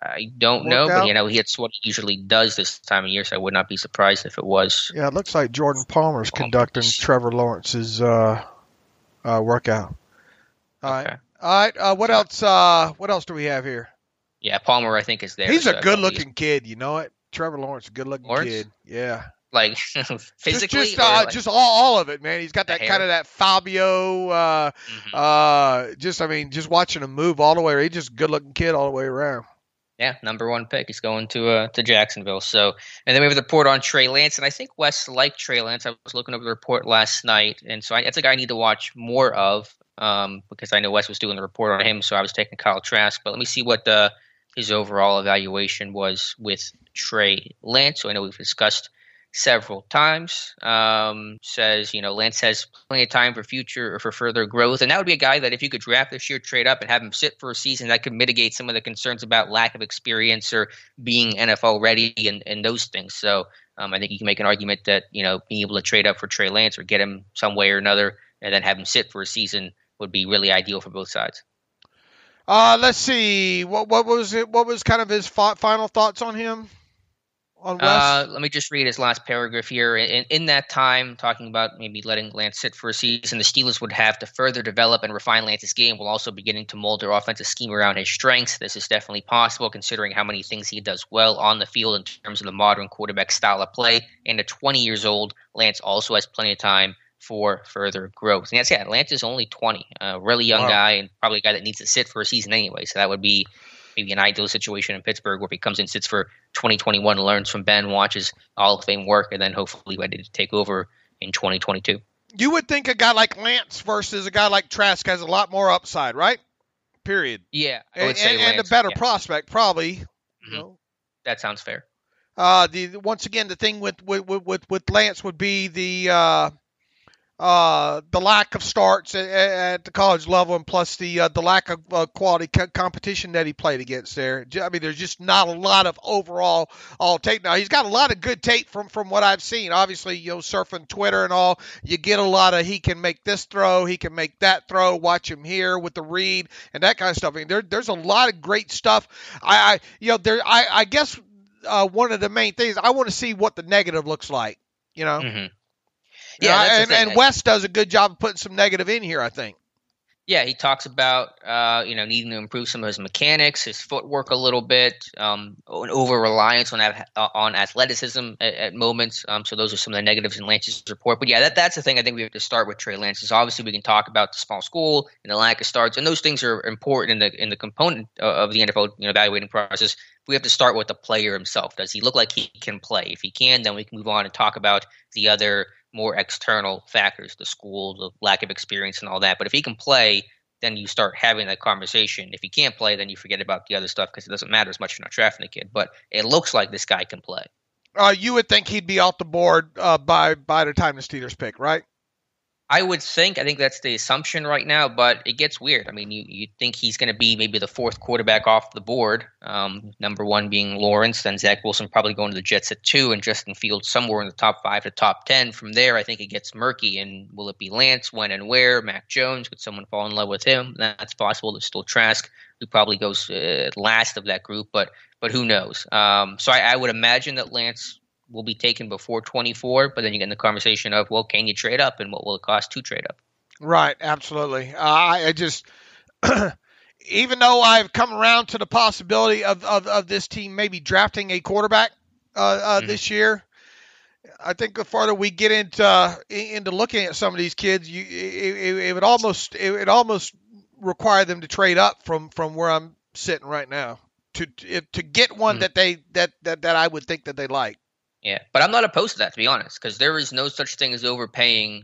I don't know, but it's what he usually does this time of year, so I would not be surprised if it was. Yeah, it looks like Jordan Palmer's conducting Trevor Lawrence's workout. All right. What else? What else do we have here? Yeah, Palmer, I think, is there. He's a good-looking kid. You know it. Trevor Lawrence, a good-looking kid. Yeah. Like physically, just all of it, man. He's got that kind of that Fabio. Just watching him move all the way. He's just a good-looking kid all the way around. Yeah, number one pick. He's going to Jacksonville. So, and then we have the report on Trey Lance, and I think Wes liked Trey Lance. I was looking over the report last night, and so that's a guy I need to watch more of because I know Wes was doing the report on him. So I was taking Kyle Trask, but let me see what his overall evaluation was with Trey Lance. So I know we've discussed several times. Says, Lance has plenty of time for future or for further growth. And that would be a guy that if you could draft this year, trade up and have him sit for a season, that could mitigate some of the concerns about lack of experience or being NFL ready and those things. So I think you can make an argument that, being able to trade up for Trey Lance or get him some way or another and then have him sit for a season would be really ideal for both sides. Let's see. What was it? What was kind of his final thoughts on him? Let me just read his last paragraph here. In that time, talking about maybe letting Lance sit for a season, the Steelers would have to further develop and refine Lance's game while also beginning to mold their offensive scheme around his strengths. This is definitely possible considering how many things he does well on the field in terms of the modern quarterback style of play. And at 20 years old, Lance also has plenty of time for further growth. And that's Lance is only 20, a really young guy and probably a guy that needs to sit for a season anyway. So that would be maybe an ideal situation in Pittsburgh where he comes in, sits for 2021, learns from Ben, watches Hall of Fame work, and then hopefully ready to take over in 2022. You would think a guy like Lance versus a guy like Trask has a lot more upside, right? Period. Yeah, I would say Lance, and a better prospect, probably. Mm-hmm. That sounds fair. Once again, the thing with Lance would be the lack of starts at the college level, and plus the lack of quality competition that he played against there. I mean, there's just not a lot of overall tape. Now, he's got a lot of good tape from what I've seen. Obviously, surfing Twitter and all, you get a lot of he can make this throw, he can make that throw, watch him here with the read and that kind of stuff. I mean, there's a lot of great stuff. I guess one of the main things, I want to see what the negative looks like, Mm-hmm. Yeah, and Wes does a good job of putting some negative in here, I think. Yeah, he talks about needing to improve some of his mechanics, his footwork a little bit, an over reliance on athleticism at moments. So those are some of the negatives in Lance's report. But yeah, that's the thing I think we have to start with Trey Lance. Is obviously we can talk about the small school and the lack of starts, and those things are important in the component of the NFL evaluating process. We have to start with the player himself. Does he look like he can play? If he can, then we can move on and talk about the other more external factors, the school, the lack of experience and all that. But if he can play, then you start having that conversation. If he can't play, then you forget about the other stuff because it doesn't matter as much if you're not drafting a kid. But it looks like this guy can play. You would think he'd be off the board by the time the Steelers pick, right? I think that's the assumption right now, but it gets weird. I mean, you think he's going to be maybe the fourth quarterback off the board, number one being Lawrence, then Zach Wilson probably going to the Jets at 2, and Justin Fields somewhere in the top 5 to top 10. From there, I think it gets murky, and will it be Lance, when and where? Mac Jones, could someone fall in love with him? That's possible. There's still Trask, who probably goes last of that group, but who knows? So I would imagine that Lance will be taken before 24, but then you get in the conversation of, well, can you trade up and what will it cost to trade up? Right, absolutely. I just, even though I've come around to the possibility of this team maybe drafting a quarterback this year, I think the farther we get into looking at some of these kids, it would almost require them to trade up from where I'm sitting right now to get one that I would think that they like. Yeah, but I'm not opposed to that, to be honest, because there is no such thing as overpaying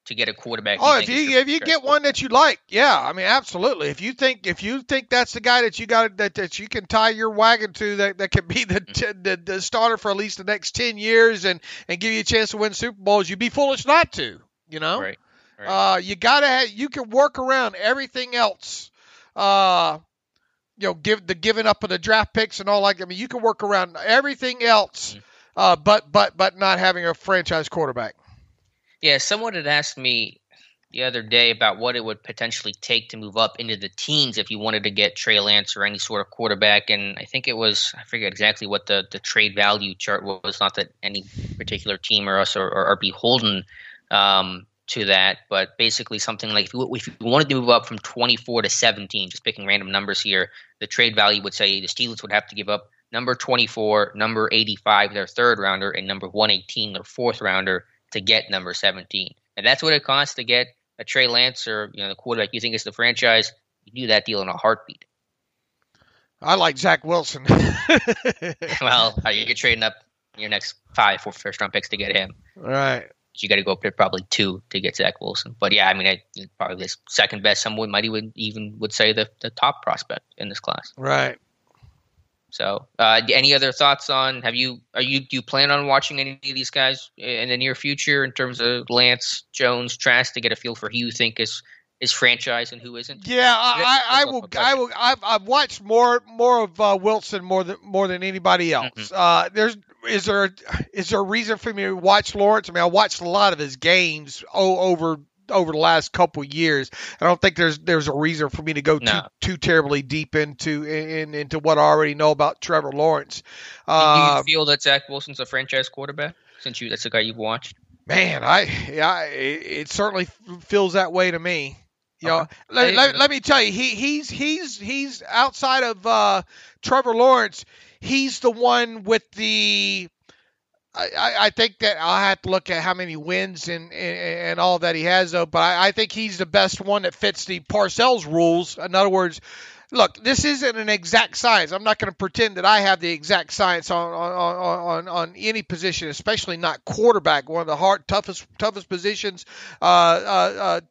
to get a quarterback. If you get one that you like, yeah, I mean, absolutely. If you think that's the guy that you got that you can tie your wagon to, that can be the starter for at least the next 10 years and give you a chance to win Super Bowls, you'd be foolish not to, Right. Right. You can work around everything else. Giving up of the draft picks and all like. I mean, you can work around everything else, but not having a franchise quarterback. Yeah, someone had asked me the other day about what it would potentially take to move up into the teens if you wanted to get Trey Lance or any sort of quarterback. And I think it was, I forget exactly what the trade value chart was. Not that any particular team or us are beholden to that, but basically something like if you wanted to move up from 24 to 17, just picking random numbers here, the trade value would say the Steelers would have to give up number 24, number 85, their third rounder, and number 118, their fourth rounder, to get number 17. And that's what it costs to get a Trey Lance or the quarterback you think is the franchise. You do that deal in a heartbeat. I like Zach Wilson. Well, you're trading up your next 5 for first-round picks to get him. Right. You got to go up to probably 2 to get Zach Wilson. But yeah, I mean, probably the second best. Someone might even say the top prospect in this class. Right. So, any other thoughts on? Do you plan on watching any of these guys in the near future in terms of Lance, Jones, Trask to get a feel for who you think is franchise and who isn't? Yeah, I will. I've watched more of Wilson more than anybody else. Mm-hmm. Is there a reason for me to watch Lawrence? I mean, I watched a lot of his games over the last couple of years. I don't think there's a reason for me to go too terribly deep into what I already know about Trevor Lawrence. Do you feel that Zach Wilson's a franchise quarterback since that's the guy you've watched? Man, it certainly feels that way to me. Let me tell you, he's outside of Trevor Lawrence. He's the one with the. I think that I'll have to look at how many wins and all that he has, though. But I think he's the best one that fits the Parcells rules. In other words, look, this isn't an exact science. I'm not going to pretend that I have the exact science on any position, especially not quarterback, one of the toughest positions, to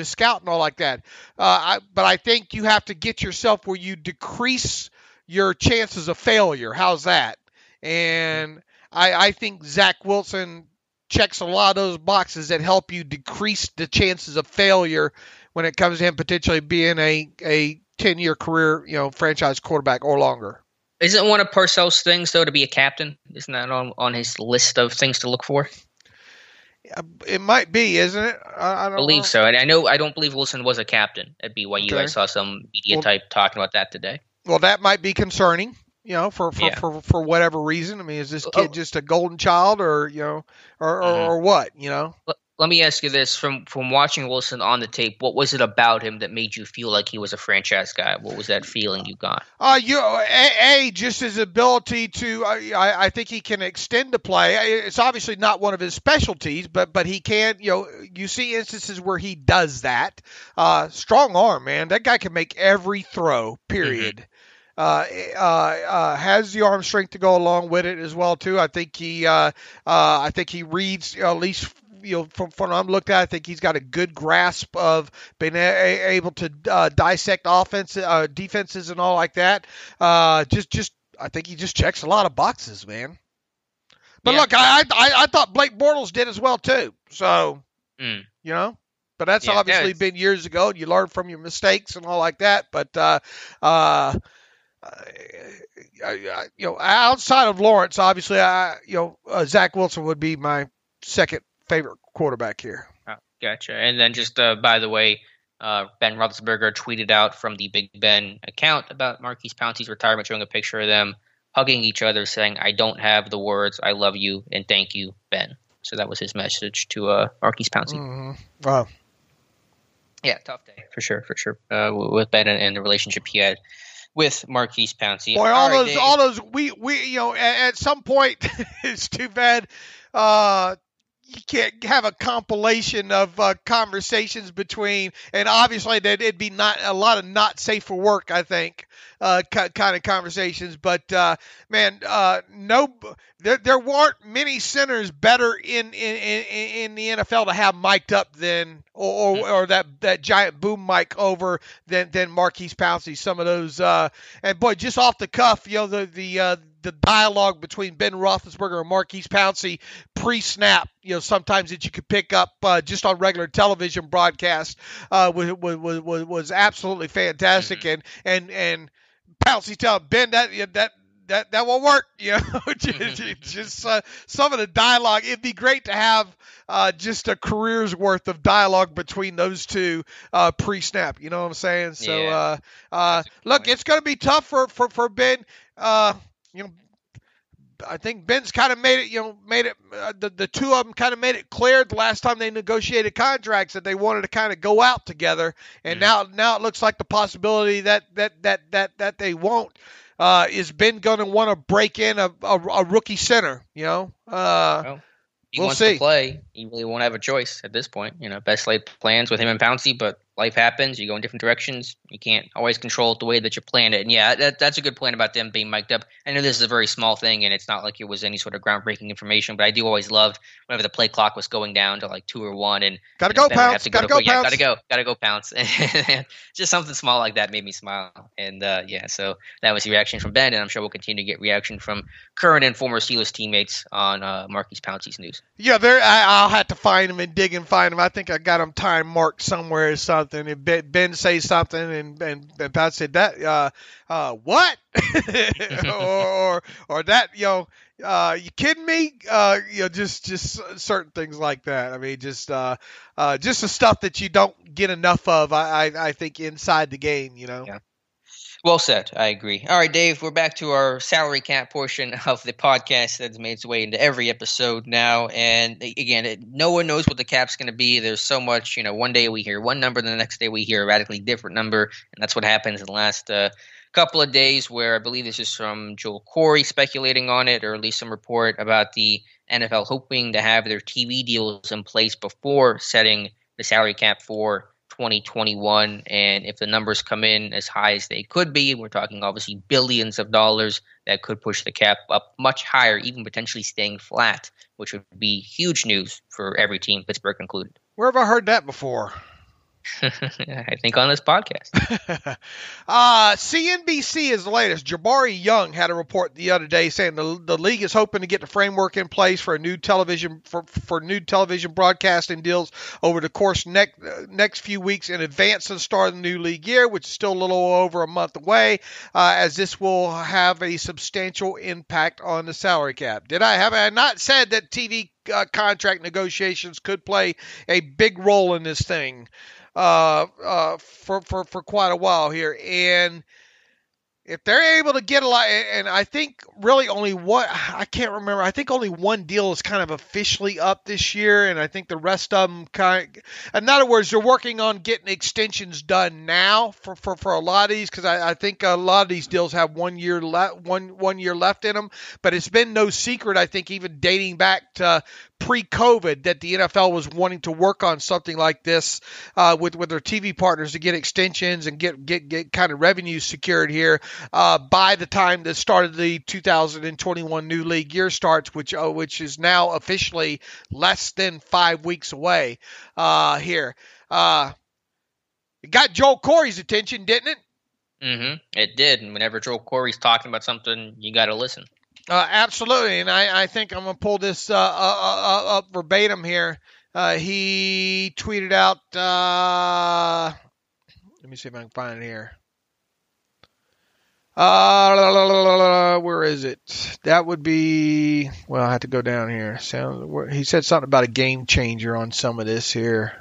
scout and all like that. But I think you have to get yourself where you decrease your chances of failure. How's that? And I think Zach Wilson checks a lot of those boxes that help you decrease the chances of failure when it comes to him potentially being a 10-year career, franchise quarterback or longer. Isn't one of Parcells' things, though, to be a captain? Isn't that on his list of things to look for? It might be, isn't it? I don't believe know. So. And I don't believe Wilson was a captain at BYU. Okay. I saw some media type talking about that today. Well, that might be concerning. For whatever reason. I mean, is this kid just a golden child, or or what? Let me ask you this: from watching Wilson on the tape, what was it about him that made you feel like he was a franchise guy? What was that feeling you got? Just his ability to. I think he can extend the play. It's obviously not one of his specialties, but he can. You see instances where he does that. Strong arm, man. That guy can make every throw. Period. Mm-hmm. Has the arm strength to go along with it as well too. I think he reads, at least from what I'm looked at. I think he's got a good grasp of being able to dissect defenses and all like that. I think he just checks a lot of boxes, man. But look, I thought Blake Bortles did as well too. So but that's obviously been years ago. And you learn from your mistakes and all like that. But outside of Lawrence, obviously, Zach Wilson would be my second favorite quarterback here. Oh, gotcha. And then just by the way, Ben Roethlisberger tweeted out from the Big Ben account about Maurkice Pouncey's retirement, showing a picture of them hugging each other, saying, "I don't have the words. I love you and thank you, Ben." So that was his message to Maurkice Pouncey. Mm-hmm. Wow. Yeah, tough day for sure. With Ben and the relationship he had with Maurkice Pouncey. Boy, all those we at some point it's too bad you can't have a compilation of conversations between, and obviously that it'd be not a lot of not safe for work, I think, kind of conversations. But there weren't many centers better in the NFL to have mic'd up than or that giant boom mic over than Maurkice Pouncey. Some of those and boy, just off the cuff, the the dialogue between Ben Roethlisberger and Maurkice Pouncey pre-snap, sometimes that you could pick up just on regular television broadcast was absolutely fantastic. Mm-hmm. And Pouncey telling Ben that won't work, just some of the dialogue. It'd be great to have just a career's worth of dialogue between those two pre-snap. You know what I'm saying? So Yeah. look, it's going to be tough for Ben. I think Ben's kind of made it. The two of them kind of made it clear the last time they negotiated contracts that they wanted to kind of go out together, and now it looks like the possibility that they won't. Is Ben going to want to break in a rookie center? Well, he we'll wants see. to play. He really won't have a choice at this point. Best laid plans with him and Pouncey, but life happens. You go in different directions. You can't always control it the way that you planned it. And yeah, that's a good point about them being mic'd up. I know this is a very small thing, and it's not like it was any sort of groundbreaking information, but I do always love whenever the play clock was going down to like 2 or 1, and gotta go, Pounce. Gotta go, Pounce. Just something small like that made me smile. And so that was the reaction from Ben, and I'm sure we'll continue to get reaction from current and former Steelers teammates on Maurkice Pouncey's news. Yeah, I'll have to find him and dig and find him. I think I got him time marked somewhere or something. And Ben says something, and Pat said that what or that you kidding me? Just certain things like that. I mean, just the stuff that you don't get enough of. I think inside the game, Yeah. Well said. I agree. All right, Dave, we're back to our salary cap portion of the podcast that's made its way into every episode now. And again, no one knows what the cap's going to be. There's so much, one day we hear one number, the next day we hear a radically different number. And that's what happens in the last couple of days, where I believe this is from Joel Corey speculating on it, or at least some report about the NFL hoping to have their TV deals in place before setting the salary cap for 2021, and if the numbers come in as high as they could be, we're talking obviously billions of dollars that could push the cap up much higher, even potentially staying flat, which would be huge news for every team, Pittsburgh included. Where have I heard that before? I think on this podcast. CNBC is the latest. Jabari Young had a report the other day saying the league is hoping to get the framework in place for a new television for new television broadcasting deals over the course next few weeks in advance of the start of the new league year, which is still a little over a month away, as this will have a substantial impact on the salary cap. Have I not said that TV contract negotiations could play a big role in this thing for quite a while here? And if they're able to get a lot, and I think really only one, I can't remember, I think only one deal is kind of officially up this year, and I think the rest of them in other words, they're working on getting extensions done now for a lot of these, because I think a lot of these deals have 1 year one year left in them. But it's been no secret, I think, even dating back to pre-COVID, that the NFL was wanting to work on something like this with their TV partners to get extensions and get kind of revenue secured here by the time the start of the 2021 new league year starts, which is now officially less than 5 weeks away here. It got Joel Corey's attention, didn't it? Mm-hmm. It did. And whenever Joel Corey's talking about something, you got to listen. Absolutely, and I think I'm going to pull this up verbatim here. He tweeted out, let me see if I can find it here. Where is it? That would be, well, I have to go down here. He said something about a game changer on some of this here.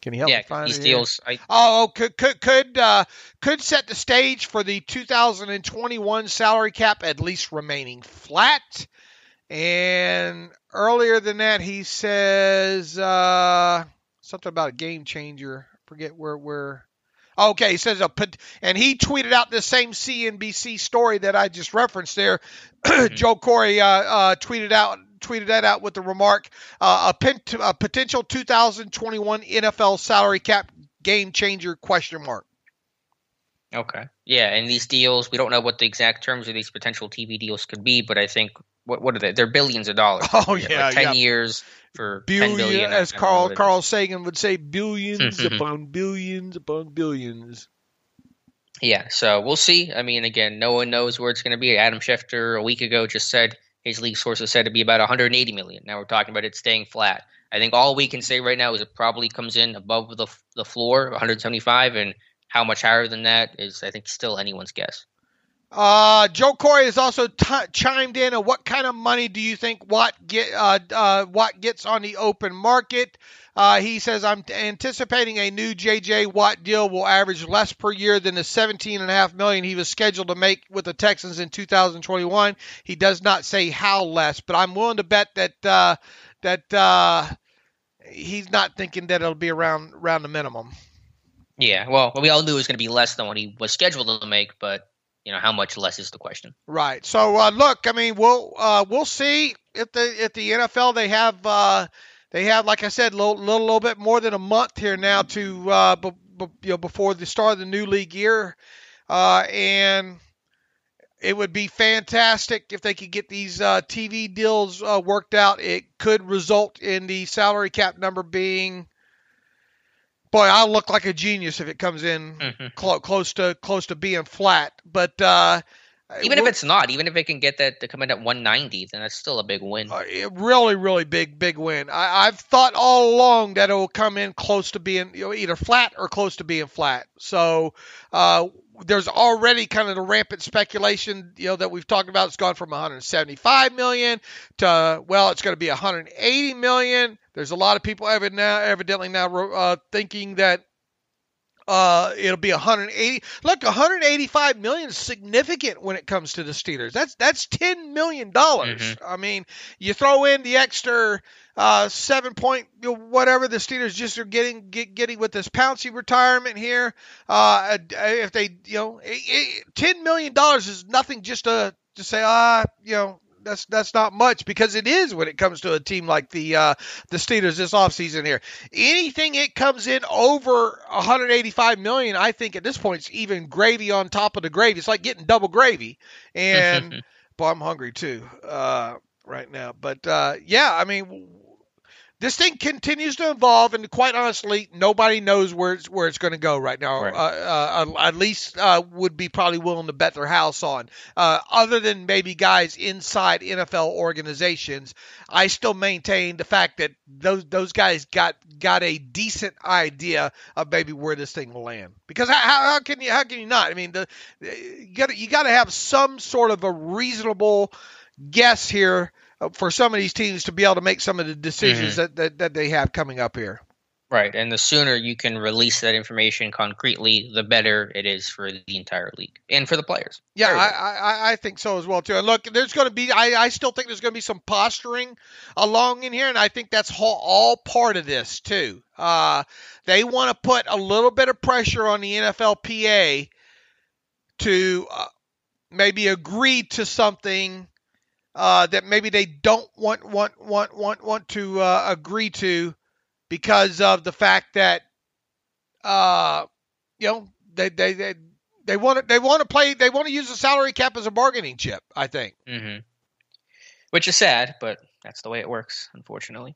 Can you help me find these it? Deals. Could set the stage for the 2021 salary cap at least remaining flat. And earlier than that, he says something about a game changer. I forget where. Okay, he says and he tweeted out this same CNBC story that I just referenced there. Joe Corey tweeted that out with the remark, a potential 2021 NFL salary cap game changer ? Okay. Yeah, and these deals, we don't know what the exact terms of these potential TV deals could be, but I think, what are they? They're billions of dollars. Oh, yeah. Like 10 years for $10 billion. As Carl Sagan would say, billions upon billions upon billions. Yeah, so we'll see. I mean, again, no one knows where it's going to be. Adam Schefter a week ago just said his league sources said it'd be about 180 million. Now we're talking about it staying flat. I think all we can say right now is it probably comes in above the floor, 175, and how much higher than that is, I think, still anyone's guess. Joe Corey has also chimed in on what kind of money do you think Watt gets on the open market. He says, I'm anticipating a new J.J. Watt deal will average less per year than the $17.5 million he was scheduled to make with the Texans in 2021. He does not say how less, but I'm willing to bet that he's not thinking that it'll be around the minimum. Yeah, well, we all knew it was going to be less than what he was scheduled to make, but how much less is the question. Right. So look, I mean, we'll see if the NFL they have, like I said, little bit more than a month here now to before the start of the new league year, and it would be fantastic if they could get these TV deals worked out. It could result in the salary cap number being. Boy, I'll look like a genius if it comes in close to being flat. But even if it's not, even if it can get that to come in at 190, then that's still a big win. Really, really big win. I've thought all along that it will come in close to being either flat or close to being flat. So there's already kind of the rampant speculation that we've talked about. It's gone from 175 million to it's going to be 180 million. There's a lot of people evidently now thinking that it'll be 180. Look, 185 million is significant when it comes to the Steelers. That's $10 million. I mean, you throw in the extra 7 point whatever the Steelers just are getting with this Pouncey retirement here. If they $10 million is nothing just to say that's not much, because it is when it comes to a team like the Steelers this offseason here. Anything it comes in over 185 million, I think at this point it's even gravy on top of the gravy. It's like getting double gravy. And boy, I'm hungry too right now. But I mean, this thing continues to evolve, and quite honestly, nobody knows where it's going to go right now. Right. At least would be probably willing to bet their house on. Other than maybe guys inside NFL organizations, I still maintain the fact that those guys got a decent idea of maybe where this thing will land. Because how can you not? I mean, you got to have some sort of a reasonable guess here for some of these teams to be able to make some of the decisions that they have coming up here. Right, and the sooner you can release that information concretely, the better it is for the entire league and for the players. Yeah, I think so as well too. And look, there's going to be, I still think there's going to be some posturing along in here, and I think that's all part of this too. They want to put a little bit of pressure on the NFLPA to maybe agree to something that maybe they don't want to agree to, because of the fact that they want to use the salary cap as a bargaining chip, I think. Which is sad, but that's the way it works, unfortunately.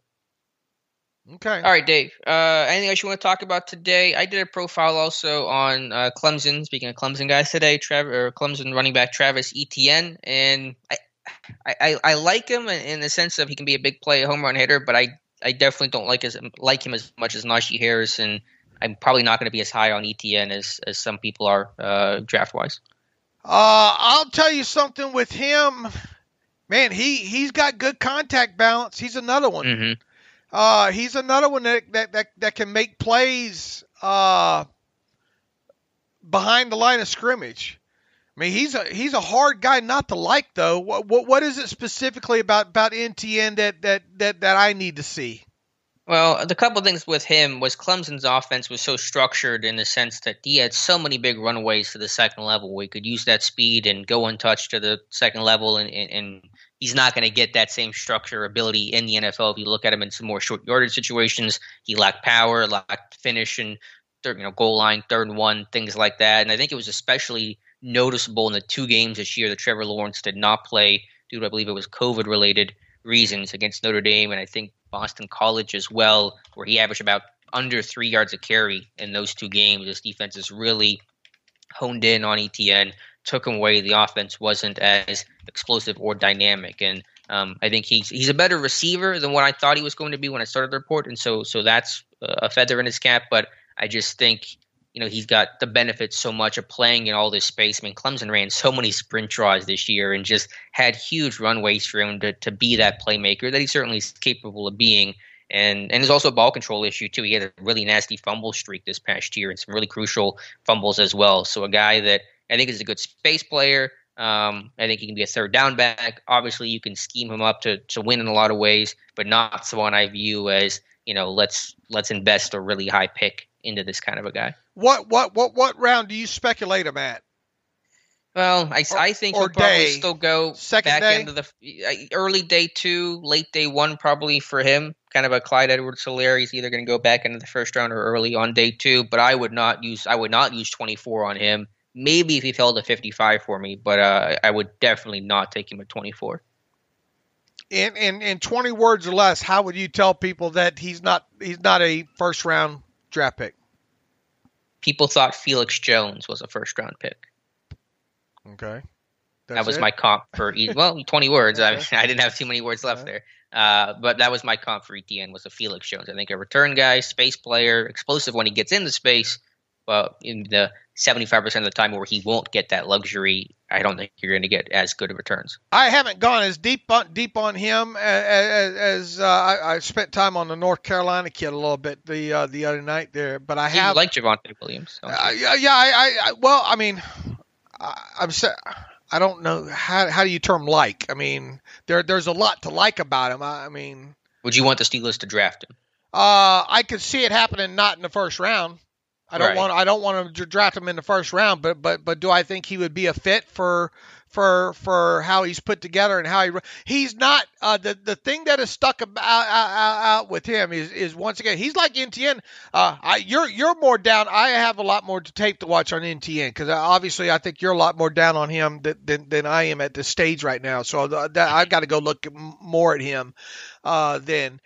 Okay. All right, Dave. Anything else you want to talk about today? I did a profile also on Clemson. Speaking of Clemson guys today, Clemson running back Travis Etienne, and I like him in the sense of he can be a big play home run hitter, but I definitely don't like him as much as Najee Harris, and I'm probably not going to be as high on Etienne as some people are draft wise. I'll tell you something with him, man. He's got good contact balance. He's another one. He's another one that can make plays behind the line of scrimmage. I mean, he's a hard guy not to like, though. What is it specifically about Ntn that I need to see? Well, the couple of things with him was Clemson's offense was so structured in the sense that he had so many big runaways to the second level where he could use that speed and go untouched to the second level, and he's not going to get that same structure ability in the NFL. If you look at him in some more short yardage situations, he lacked power, lacked finish, and goal line, 3rd and 1, things like that. And I think it was especially noticeable in the 2 games this year that Trevor Lawrence did not play due to, I believe it was COVID-related reasons, against Notre Dame and I think Boston College as well, where he averaged about under 3 yards a carry in those 2 games. This defense is really honed in on ETN, took him away. The offense wasn't as explosive or dynamic. And I think he's a better receiver than what I thought he was going to be when I started the report. And so that's a feather in his cap. But I just think, he's got the benefits so much of playing in all this space. I mean, Clemson ran so many sprint draws this year and just had huge runways for him to be that playmaker that he certainly is capable of being. And there's also a ball control issue, too. He had a really nasty fumble streak this past year and some really crucial fumbles as well. So a guy that I think is a good space player. I think he can be a third down back. Obviously, you can scheme him up to win in a lot of ways, but not someone I view as, let's invest a really high pick into this kind of a guy. What round do you speculate him at? Well, I think he'll probably still go second back day? into the early day 2, late day 1 probably for him. Kind of a Clyde Edwards-Helaire. He's either going to go back into the first round or early on day 2. But I would not use 24 on him. Maybe if he fell to 55 for me, but I would definitely not take him at 24. In 20 words or less, how would you tell people that he's not a first round draft pick? People thought Felix Jones was a first round pick. Okay. That was my comp for 20 words. I didn't have too many words left there. But that was my comp for ETN was a Felix Jones. I think a return guy, space player, explosive when he gets into space, but in the 75% of the time where he won't get that luxury, I don't think you're going to get as good of returns. I haven't gone as deep on him as I spent time on the North Carolina kid a little bit the other night there, but I have like Javonte Williams. I don't know how do you term like. I mean, there's a lot to like about him. I mean, would you want the Steelers to draft him? I could see it happening not in the first round. I don't want to draft him in the first round, but do I think he would be a fit for how he's put together and how he's not the thing that is stuck out with him is once again he's like Ntn. You're more down. I have a lot more tape to watch on Ntn because obviously I think you're a lot more down on him than I am at this stage right now. So I've got to go look more at him then.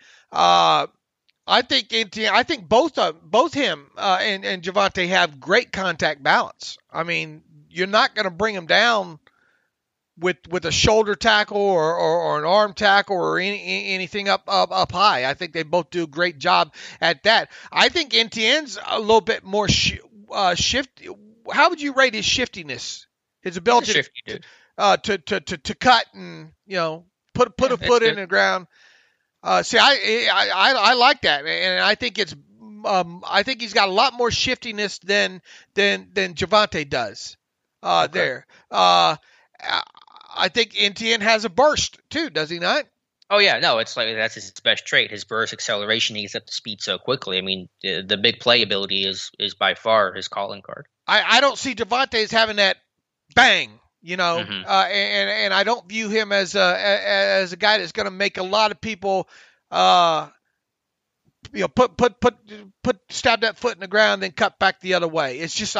I think both him and Javonte have great contact balance. I mean, you're not going to bring him down with a shoulder tackle or an arm tackle or anything up high. I think they both do a great job at that. I think Ntn's a little bit more shifty. How would you rate his shiftiness? His ability to cut and put a foot in the ground. I like that, and I think I think he's got a lot more shiftiness than Javonte does there. I think Ntn has a burst too, does he not? Oh yeah, no, it's like that's his best trait. His burst acceleration, he gets up to speed so quickly. I mean, the big play ability is by far his calling card. I don't see Javonte as having that bang. And I don't view him as a guy that's going to make a lot of people, stab that foot in the ground, then cut back the other way. It's just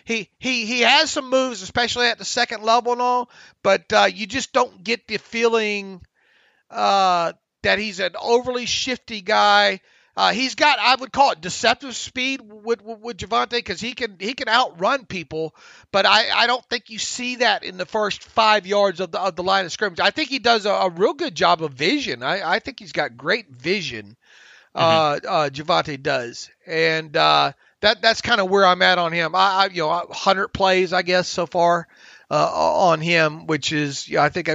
he has some moves, especially at the second level and all, but you just don't get the feeling that he's an overly shifty guy. He's got, I would call it deceptive speed with Javonte because he can outrun people, but I don't think you see that in the first 5 yards of the line of scrimmage. I think he does a real good job of vision. I think he's got great vision. Javonte does, and that's kind of where I'm at on him. 100 plays I guess so far on him, which is I think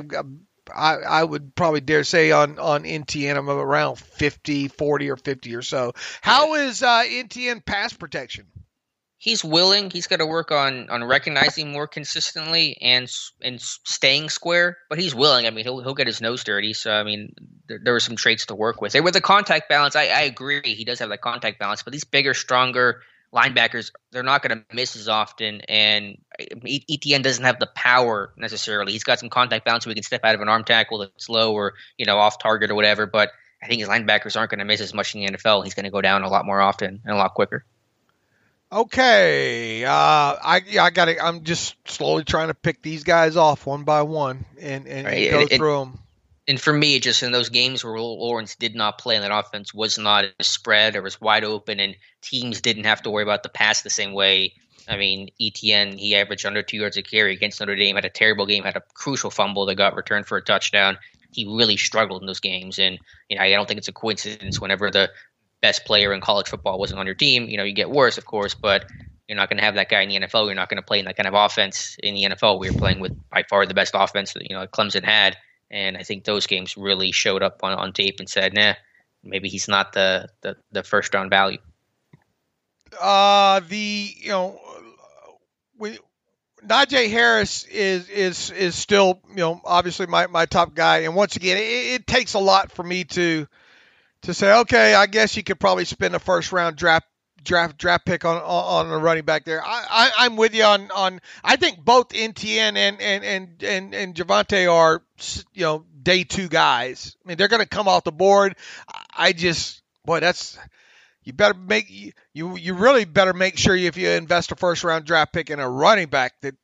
I would probably dare say on Ntn I'm around 40 or 50 or so. How is Ntn pass protection? He's willing. He's got to work on recognizing more consistently and staying square, but he's willing. I mean, he'll get his nose dirty. So I mean, there were some traits to work with. With the contact balance, I agree. He does have that contact balance, but these bigger, stronger linebackers, they're not going to miss as often, and ETN doesn't have the power necessarily. He's got some contact balance so he can step out of an arm tackle that's low or off target or whatever, but I think his linebackers aren't going to miss as much in the NFL. He's going to go down a lot more often and a lot quicker. Okay, I'm just slowly trying to pick these guys off one by one and go through them. And for me, just in those games where Lawrence did not play and that offense was not as spread or was wide open and teams didn't have to worry about the pass the same way, I mean, ETN, he averaged under 2 yards a carry against Notre Dame, had a terrible game, had a crucial fumble that got returned for a touchdown. He really struggled in those games. And, I don't think it's a coincidence whenever the best player in college football wasn't on your team. You get worse, of course, but you're not going to have that guy in the NFL. You're not going to play in that kind of offense in the NFL. We were playing with by far the best offense that, Clemson had. And I think those games really showed up on tape and said, nah, maybe he's not the first round value. Najee Harris is still, obviously my top guy. And once again, it takes a lot for me to say, okay, I guess you could probably spend a first round draft pick on a running back there. I'm with you on I think both Ntn and Javonte are, day 2 guys. I mean, they're going to come off the board. You better you really better make sure if you invest a first round draft pick in a running back that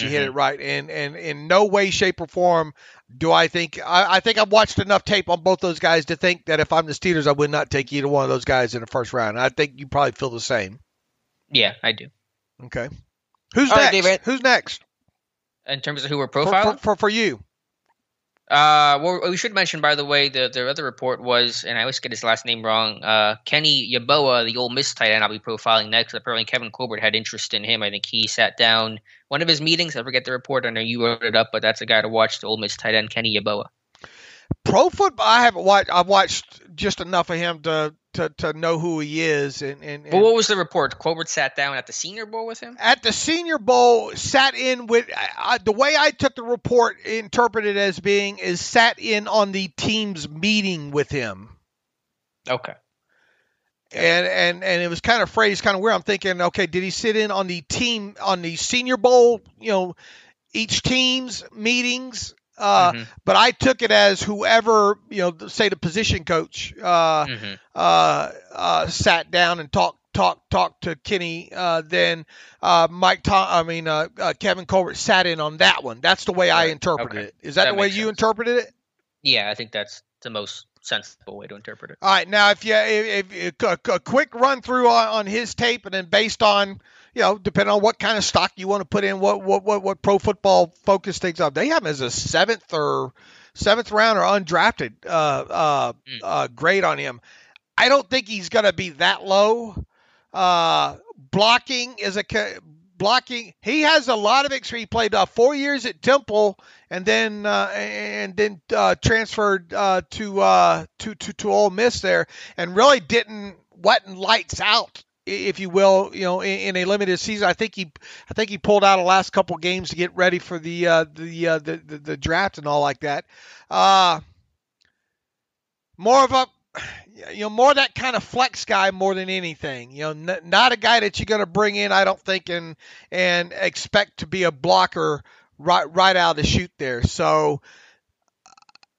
you hit it right. And in no way, shape, or form do I think I've watched enough tape on both those guys to think that if I'm the Steelers, I would not take either one of those guys in the first round. I think you probably feel the same. Yeah, I do. Okay. Who's next? Right, David. Who's next? In terms of who we're profiling? For you. Well, we should mention, by the way, the other report was, and I always get his last name wrong, Kenny Yeboah, the Ole Miss tight end I'll be profiling next. Apparently Kevin Colbert had interest in him. I think he sat down one of his meetings. I forget the report. I know you wrote it up, but that's a guy to watch, the Ole Miss tight end, Kenny Yeboah. Pro football, I haven't watched. I've watched just enough of him to know who he is. And but what was the report? Colbert sat down at the Senior Bowl with him? At the Senior Bowl, sat in with the way I took the report, interpreted as being, is sat in on the team's meeting with him. Okay. And it was kind of phrased kind of weird. I'm thinking, okay, did he sit in on the team, on the Senior Bowl, each team's meetings? But I took it as whoever, say the position coach sat down and talked to Kenny. Then Kevin Colbert sat in on that one. That's the way I interpreted it. Is that the way you interpreted it? Yeah, I think that's the most sensible way to interpret it. All right, now if a quick run through on his tape, and then based on, depending on what kind of stock you want to put in, what Pro Football Focus thinks of. They have him as a seventh round or undrafted grade on him. I don't think he's going to be that low. Blocking. He has a lot of experience. He played 4 years at Temple and then transferred to Ole Miss there, and really wasn't lights out, if you will, in a limited season. I think he pulled out the last couple games to get ready for the draft and all like that. More of that kind of flex guy more than anything. Not a guy that you're going to bring in, I don't think, and expect to be a blocker right out of the chute there. So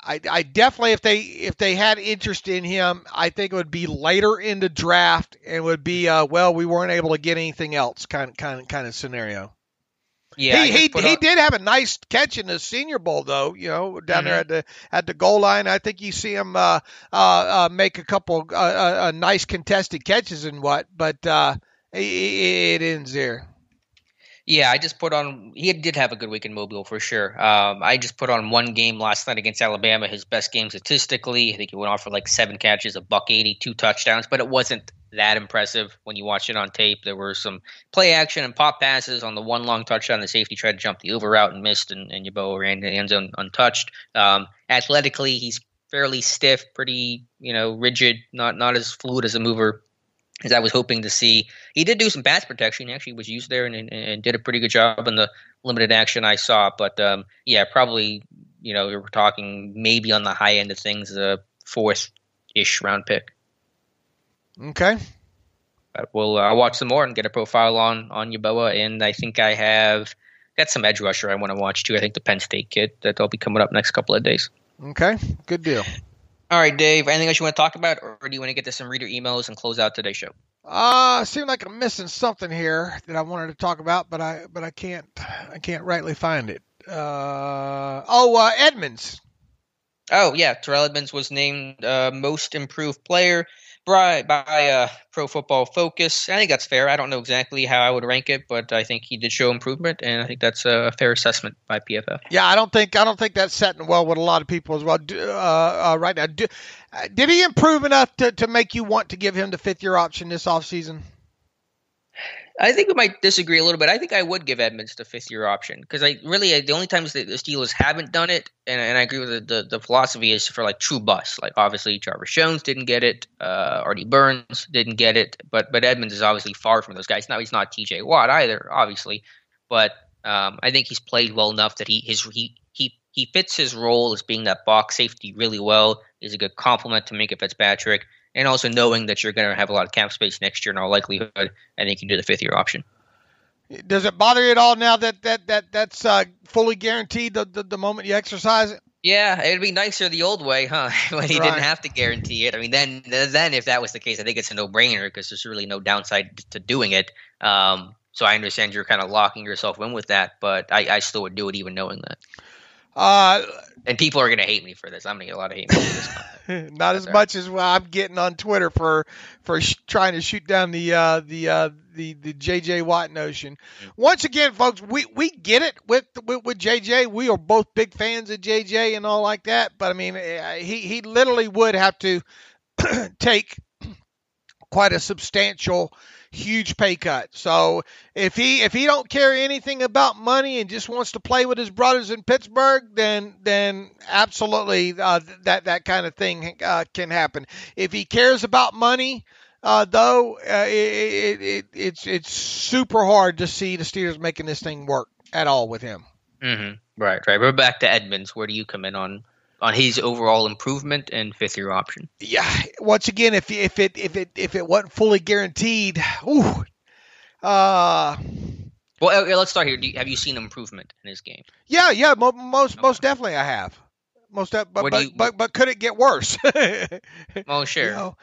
I definitely, if they had interest in him, I think it would be later in the draft, and would be we weren't able to get anything else kind of sscenario. Yeah, he did have a nice catch in the Senior Bowl though. Down there at the goal line. I think you see him make a couple nice contested catches and but it ends there. Yeah, I just put on – he did have a good week in Mobile for sure. I just put on one game last night against Alabama, his best game statistically. I think he went off for like 7 catches, $180, 2 touchdowns, but it wasn't that impressive when you watch it on tape. There were some play action and pop passes on the one long touchdown. The safety tried to jump the over route and missed, and Yeboah ran the end zone untouched. Athletically, he's fairly stiff, pretty rigid, not as fluid as a mover as I was hoping to see. He did do some pass protection. He actually was used there and did a pretty good job in the limited action I saw. But, probably, we're talking maybe on the high end of things, a 4th-ish round pick. Okay. But I'll watch some more and get a profile on Yeboah. And I think I have got some edge rusher I want to watch, too. I think the Penn State kid that'll be coming up next couple of days. Okay. Good deal. All right, Dave, anything else you want to talk about, or do you want to get to some reader emails and close out today's show? Seems like I'm missing something here that I wanted to talk about, but I can't rightly find it. Edmonds. Oh, yeah, Turaladmins was named most improved player. by Pro Football Focus. I think that's fair. I don't know exactly how I would rank it, but I think he did show improvement, and I think that's a fair assessment by PFF. Yeah, I don't think that's setting well with a lot of people as well right now. Did he improve enough to make you want to give him the 5th-year option this offseason? I think we might disagree a little bit. I think I would give Edmonds the 5th-year option because the only times the Steelers haven't done it, and I agree with the philosophy is for like true busts. Like obviously Jarvis Jones didn't get it, Artie Burns didn't get it, but Edmonds is obviously far from those guys. Now he's not T.J. Watt either, obviously, but I think he's played well enough that he fits his role as being that box safety really well. He's a good complement to Minkah Fitzpatrick. And also knowing that you're going to have a lot of cap space next year in all likelihood, I think you can do the 5th-year option. Does it bother you at all now that's fully guaranteed the moment you exercise it? Yeah, it'd be nicer the old way, huh? When he didn't have to guarantee it. I mean, then if that was the case, I think it's a no-brainer because there's really no downside to doing it. So I understand you're kind of locking yourself in with that, but I still would do it even knowing that. And people are going to hate me for this. I'm going to get a lot of hate for this. Not as much as I'm getting on Twitter for trying to shoot down the JJ Watt notion. Once again, folks, we get it with JJ. We are both big fans of JJ and all like that. But I mean, he literally would have to take quite a substantial, huge pay cut. So if he don't care anything about money and just wants to play with his brothers in Pittsburgh, then absolutely that kind of thing can happen. If he cares about money, though, it's super hard to see the Steelers making this thing work at all with him. Mm-hmm. Right. We're back to Edmonds. Where do you come in on his overall improvement and 5th-year option? Yeah. Once again, if it wasn't fully guaranteed, Well, let's start here. Have you seen improvement in his game? Yeah. Most definitely, I have. But could it get worse? Oh, sure.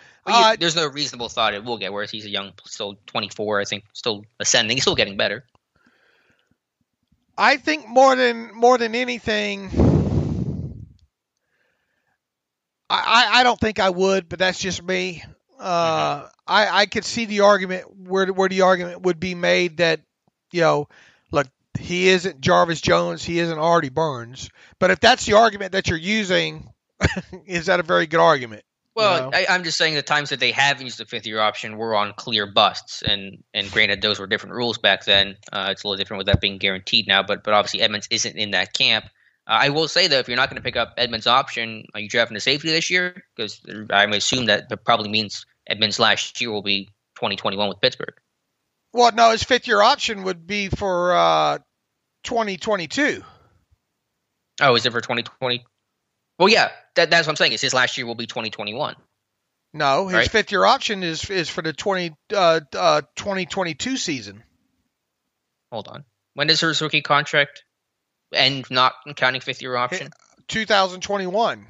There's no reasonable thought it will get worse. He's still 24. I think still ascending. He's still getting better. I think more than anything. I don't think I would, but that's just me. I could see the argument where the argument would be made that, look, he isn't Jarvis Jones, he isn't Artie Burns. But if that's the argument that you're using, is that a very good argument? Well, I'm just saying the times that they have used the 5th-year option were on clear busts, and granted, those were different rules back then. It's a little different with that being guaranteed now, but obviously Edmonds isn't in that camp. I will say, though, if you're not going to pick up Edmonds' option, are you drafting a safety this year? Because I would assume that probably means Edmonds last year will be 2021 with Pittsburgh. Well, no, his 5th-year option would be for 2022. Oh, is it for 2020? Well, yeah, that's what I'm saying. Is his last year will be 2021. No, his 5th-year option is for the 2022 season. Hold on. When does his rookie contract end, not counting 5th-year option? 2021.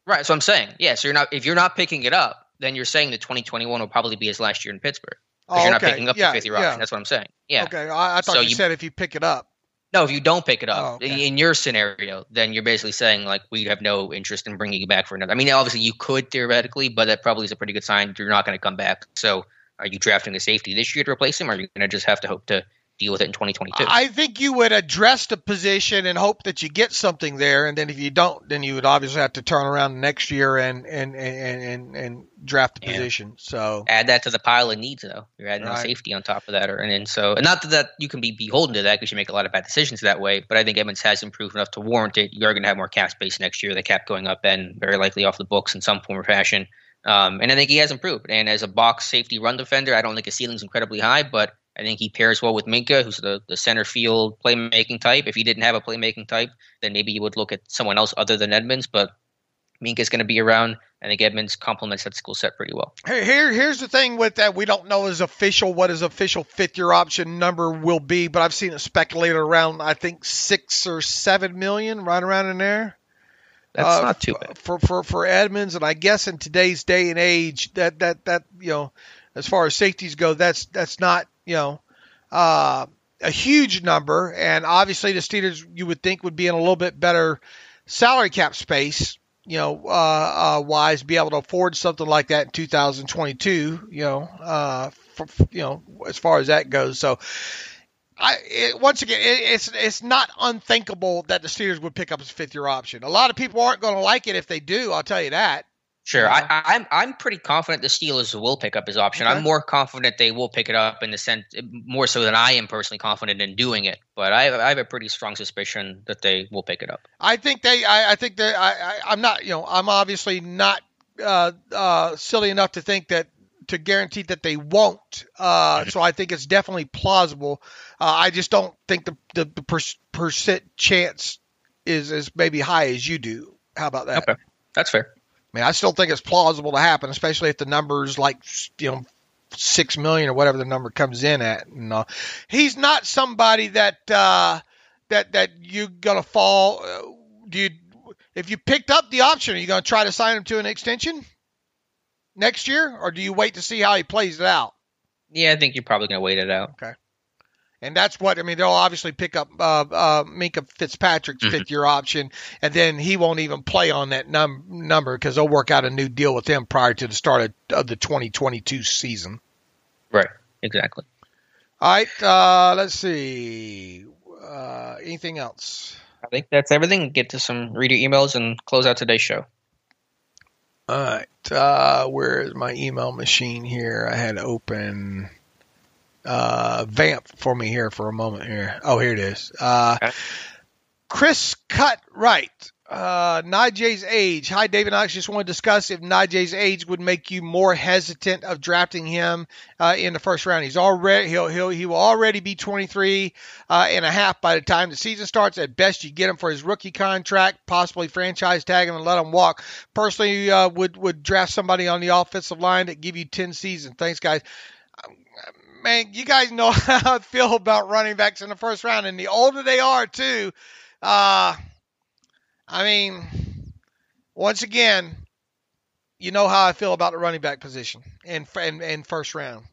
Right, so I'm saying, yeah, so if you're not picking it up, then you're saying that 2021 will probably be his last year in Pittsburgh. Because you're not picking up the 5th-year option. That's what I'm saying. Yeah. Okay, I thought you said if you pick it up. No, if you don't pick it up, in your scenario, then you're basically saying, like, we have no interest in bringing you back for another. I mean, obviously you could theoretically, but that probably is a pretty good sign you're not going to come back. So are you drafting a safety this year to replace him, or are you going to just have to hope to deal with it in 2022? I think you would address the position and hope that you get something there, and then if you don't, then you would obviously have to turn around next year and draft the position. So add that to the pile of needs, though. You're adding a safety on top of that, and not that you can be beholden to that because you make a lot of bad decisions that way. But I think Edmonds has improved enough to warrant it. You are going to have more cap space next year. The cap going up and very likely off the books in some form or fashion. And I think he has improved. And as a box safety run defender, I don't think his ceiling's incredibly high, but I think he pairs well with Minkah, who's the center field playmaking type. If he didn't have a playmaking type, then maybe you would look at someone else other than Edmonds, but Minkah's going to be around. I think Edmonds complements that skill set pretty well. Here's the thing with that. We don't know what his official 5th-year option number will be, but I've seen it speculated around, I think, 6 or 7 million, right around in there. That's not too bad. For Edmonds, and I guess in today's day and age, that as far as safeties go, that's not, a huge number. And obviously the Steelers, you would think, would be in a little bit better salary cap space wise, be able to afford something like that in 2022. As far as that goes. So, once again, it's not unthinkable that the Steelers would pick up his 5th-year option. A lot of people aren't going to like it if they do. I'll tell you that. Sure, I'm pretty confident the Steelers will pick up his option. Okay. I'm more confident they will pick it up in the sense more so than I am personally confident in doing it. But I have a pretty strong suspicion that they will pick it up. I think I'm not. I'm obviously not silly enough to think that to guarantee that they won't. So I think it's definitely plausible. I just don't think the percent chance is maybe high as you do. How about that? Okay, that's fair. I mean, I still think it's plausible to happen, especially if the number's like, 6 million or whatever the number comes in at. And, he's not somebody that you're gonna fall. If you picked up the option, are you gonna try to sign him to an extension next year, or do you wait to see how he plays it out? Yeah, I think you're probably gonna wait it out. Okay. And that's what, they'll obviously pick up Minkah Fitzpatrick's 5th-year option, and then he won't even play on that number because they'll work out a new deal with him prior to the start of the 2022 season. Right, exactly. All right, let's see. Anything else? I think that's everything. Get to some reader emails and close out today's show. All right, where's my email machine here? I had open... vamp for me here for a moment here. Oh, here it is. Okay. Chris Cutright. Najee's age. Hi, David. I just want to discuss if Najee's age would make you more hesitant of drafting him in the first round. He will already be 23 and a half by the time the season starts. At best, you get him for his rookie contract, possibly franchise tag him and let him walk. Personally, would draft somebody on the offensive line that give you 10 seasons. Thanks, guys. Man, you guys know how I feel about running backs in the first round, and the older they are too. Once again, you know how I feel about the running back position in first round.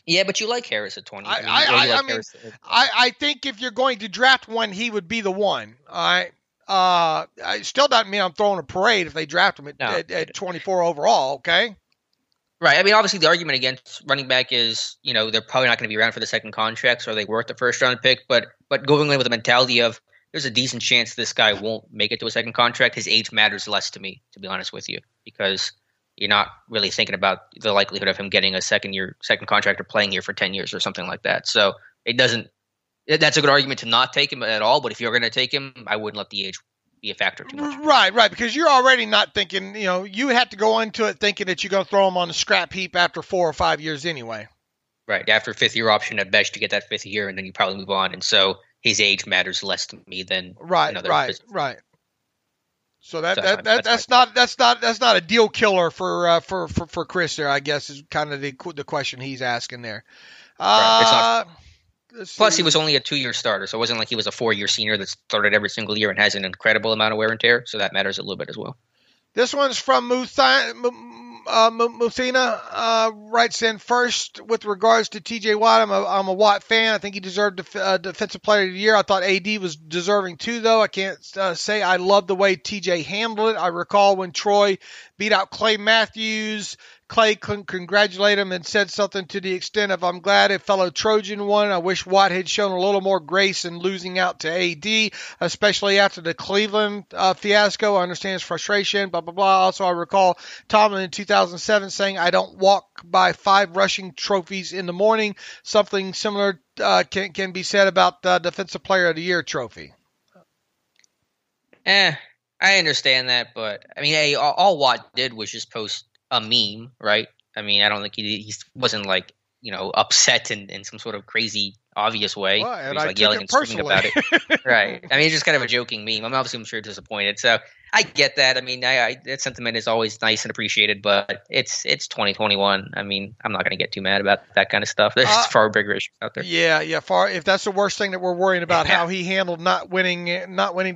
Yeah, but you like Harris at 20. I think if you're going to draft one, he would be the one. All right. It still doesn't mean I'm throwing a parade if they draft him at 24 overall. Okay. Right. Obviously, the argument against running back is, they're probably not going to be around for the second contract, so are they worth the first-round pick? But going in with the mentality of there's a decent chance this guy won't make it to a second contract, his age matters less to me, to be honest with you, because you're not really thinking about the likelihood of him getting a second contract or playing here for 10 years or something like that. So that's a good argument to not take him at all, but if you're going to take him, I wouldn't let the age be a factor too much. Right, because you're already not thinking, you have to go into it thinking that you're going to throw him on the scrap heap after 4 or 5 years anyway. Right, after 5th-year option at best, you get that 5th year, and then you probably move on. And so his age matters less to me than another business. Right. So that's not a deal killer for Chris there, I guess, is kind of the question he's asking there. Right. It's not. Plus, he was only a 2-year starter, so it wasn't like he was a 4-year senior that started every single year and has an incredible amount of wear and tear, so that matters a little bit as well. This one's from Muthina, writes in first with regards to TJ Watt. I'm a Watt fan. I think he deserved Defensive Player of the Year. I thought AD was deserving too, though. I can't say I love the way TJ handled it. I recall when Troy beat out Clay Matthews. Clay congratulated him and said something to the extent of, I'm glad a fellow Trojan won. I wish Watt had shown a little more grace in losing out to AD, especially after the Cleveland fiasco. I understand his frustration, blah, blah, blah. Also, I recall Tomlin in 2007 saying, I don't walk by 5 rushing trophies in the morning. Something similar can be said about the Defensive Player of the Year trophy. I understand that, but, all Watt did was just post a meme, right? I don't think he wasn't like, upset in some sort of crazy obvious way. Well, and he's like yelling and screaming about it. Right. It's just kind of a joking meme. I'm sure disappointed. So I get that. That sentiment is always nice and appreciated, but it's 2021. I'm not going to get too mad about that kind of stuff. There's far bigger issues out there. Yeah. If that's the worst thing that we're worrying about, how he handled not winning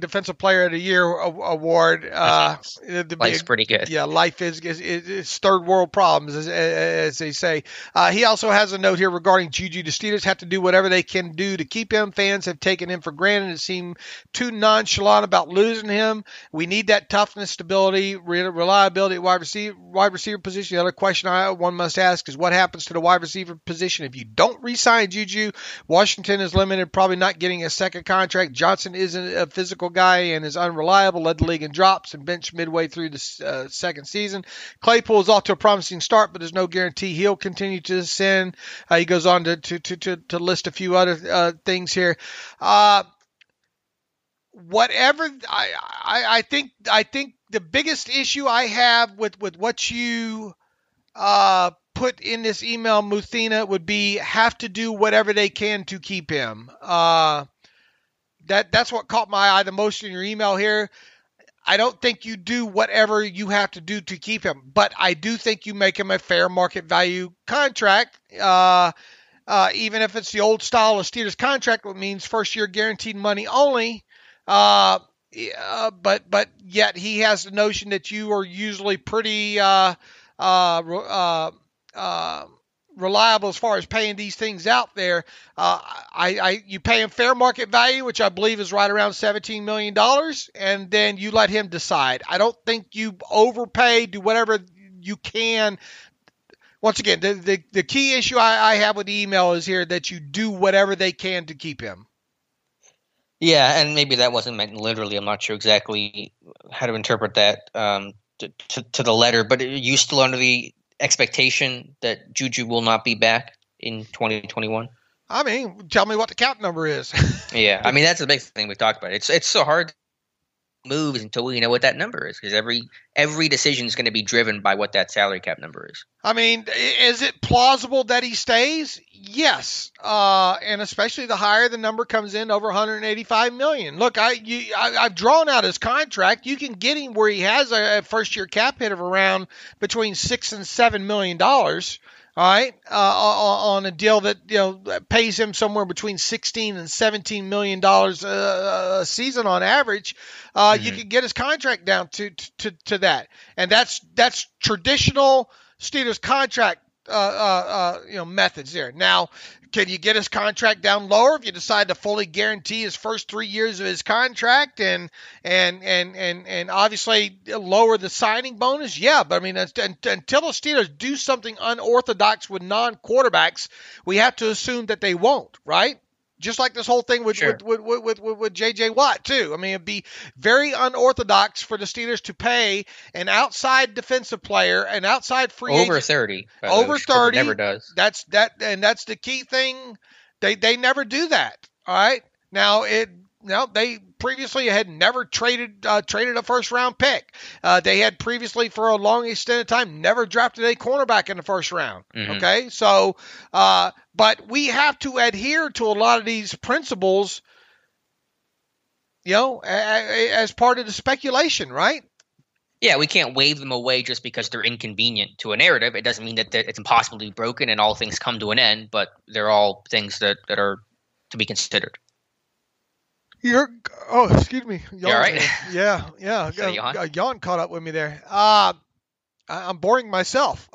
Defensive Player of the Year award. Life's pretty good. Yeah, life is third world problems, as they say. He also has a note here regarding Juju. The Steelers have to do whatever they can do to keep him. Fans have taken him for granted and seem too nonchalant about losing him. We need that toughness, stability, reliability at wide receiver position. The other question one must ask is what happens to the wide receiver position if you don't re-sign Juju? Washington is limited, probably not getting a second contract. Johnson isn't a physical guy and is unreliable, led the league in drops and benched midway through the second season. Claypool is off to a promising start, but there's no guarantee he'll continue to ascend. He goes on to list a few other things here. Whatever, I think the biggest issue I have with what you put in this email, Muthina, would be have to do whatever they can to keep him. That's what caught my eye the most in your email here. I don't think you do whatever you have to do to keep him, but I do think you make him a fair market value contract. Even if it's the old style of Steelers contract, which means first year guaranteed money only. But yet he has the notion that you are usually pretty reliable as far as paying these things out there. You pay him fair market value, which I believe is right around $17 million, and then you let him decide. I don't think you overpay, do whatever you can. Once again, the key issue I have with the email is here that you do whatever they can to keep him. Yeah, and maybe that wasn't meant literally. I'm not sure exactly how to interpret that to the letter. But are you still under the expectation that Juju will not be back in 2021? I mean, tell me what the cap number is. Yeah, I mean, that's the big thing we talked about. It's so hard to move until we know what that number is, because every decision is going to be driven by what that salary cap number is. I mean, is it plausible that he stays? Yes, and especially the higher the number comes in, over $185 million. Look, I've drawn out his contract. You can get him where he has a first-year cap hit of around between $6 and $7 million. All right, on a deal that pays him somewhere between $16 and $17 million a season on average. You can get his contract down to that, and that's traditional Steelers contract methods there. Now, can you get his contract down lower if you decide to fully guarantee his first 3 years of his contract and obviously lower the signing bonus? Yeah, but I mean, until the Steelers do something unorthodox with non-quarterbacks, we have to assume that they won't, right? Just like this whole thing with J.J. Watt, too. I mean, it'd be very unorthodox for the Steelers to pay an outside defensive player, an outside free agent. Over 30. Over 30. Never does. That's the key thing. They never do that. All right. Now, they previously had never traded a first-round pick. They had previously, for a long extended time, never drafted a cornerback in the first round. Mm-hmm. Okay, so but we have to adhere to a lot of these principles, as part of the speculation, right? Yeah, we can't wave them away just because they're inconvenient to a narrative. It doesn't mean that it's impossible to be broken and all things come to an end, but they're all things that are to be considered. Excuse me. You all right? Yeah. A yawn caught up with me there. I'm boring myself.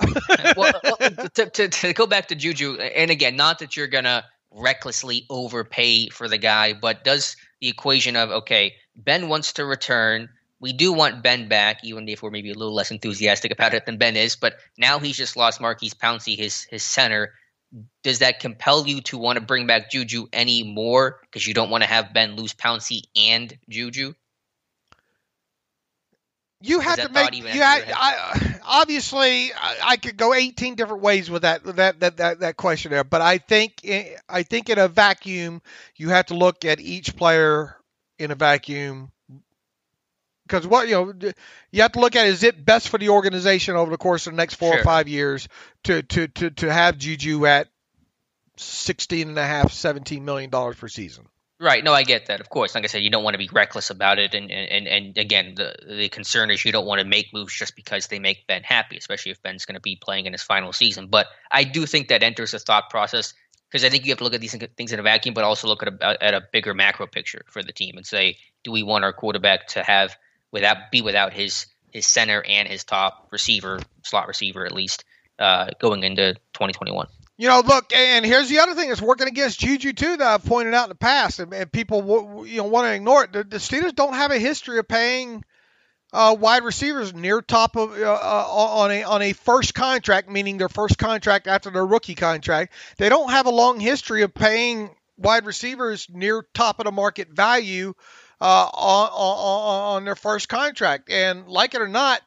Well, to go back to Juju, and again, not that you're going to recklessly overpay for the guy, but does the equation of, okay, Ben wants to return. We do want Ben back, even if we're maybe a little less enthusiastic about it than Ben is, but now he's just lost Maurkice Pouncey, his center. Does that compel you to want to bring back Juju any more because you don't want to have Ben lose Pouncey and Juju? You have to make. Obviously, I could go 18 different ways with that question there, but I think in a vacuum, you have to look at each player in a vacuum. Because you have to look at, is it best for the organization over the course of the next 4 or 5 years to have Juju at $16.5, $17 million per season? Right. No, I get that. Of course, like I said, you don't want to be reckless about it. And again, the concern is you don't want to make moves just because they make Ben happy, especially if Ben's going to be playing in his final season. But I do think that enters the thought process, because I think you have to look at these things in a vacuum, but also look at a bigger macro picture for the team and say, do we want our quarterback to have without his center and his top receiver, slot receiver at least, going into 2021. Look, and here's the other thing that's working against Juju too that I've pointed out in the past, and people want to ignore it. The Steelers don't have a history of paying Wide receivers near top of on a first contract, meaning their first contract after their rookie contract. They don't have a long history of paying wide receivers near top of the market value on their first contract. And like it or not,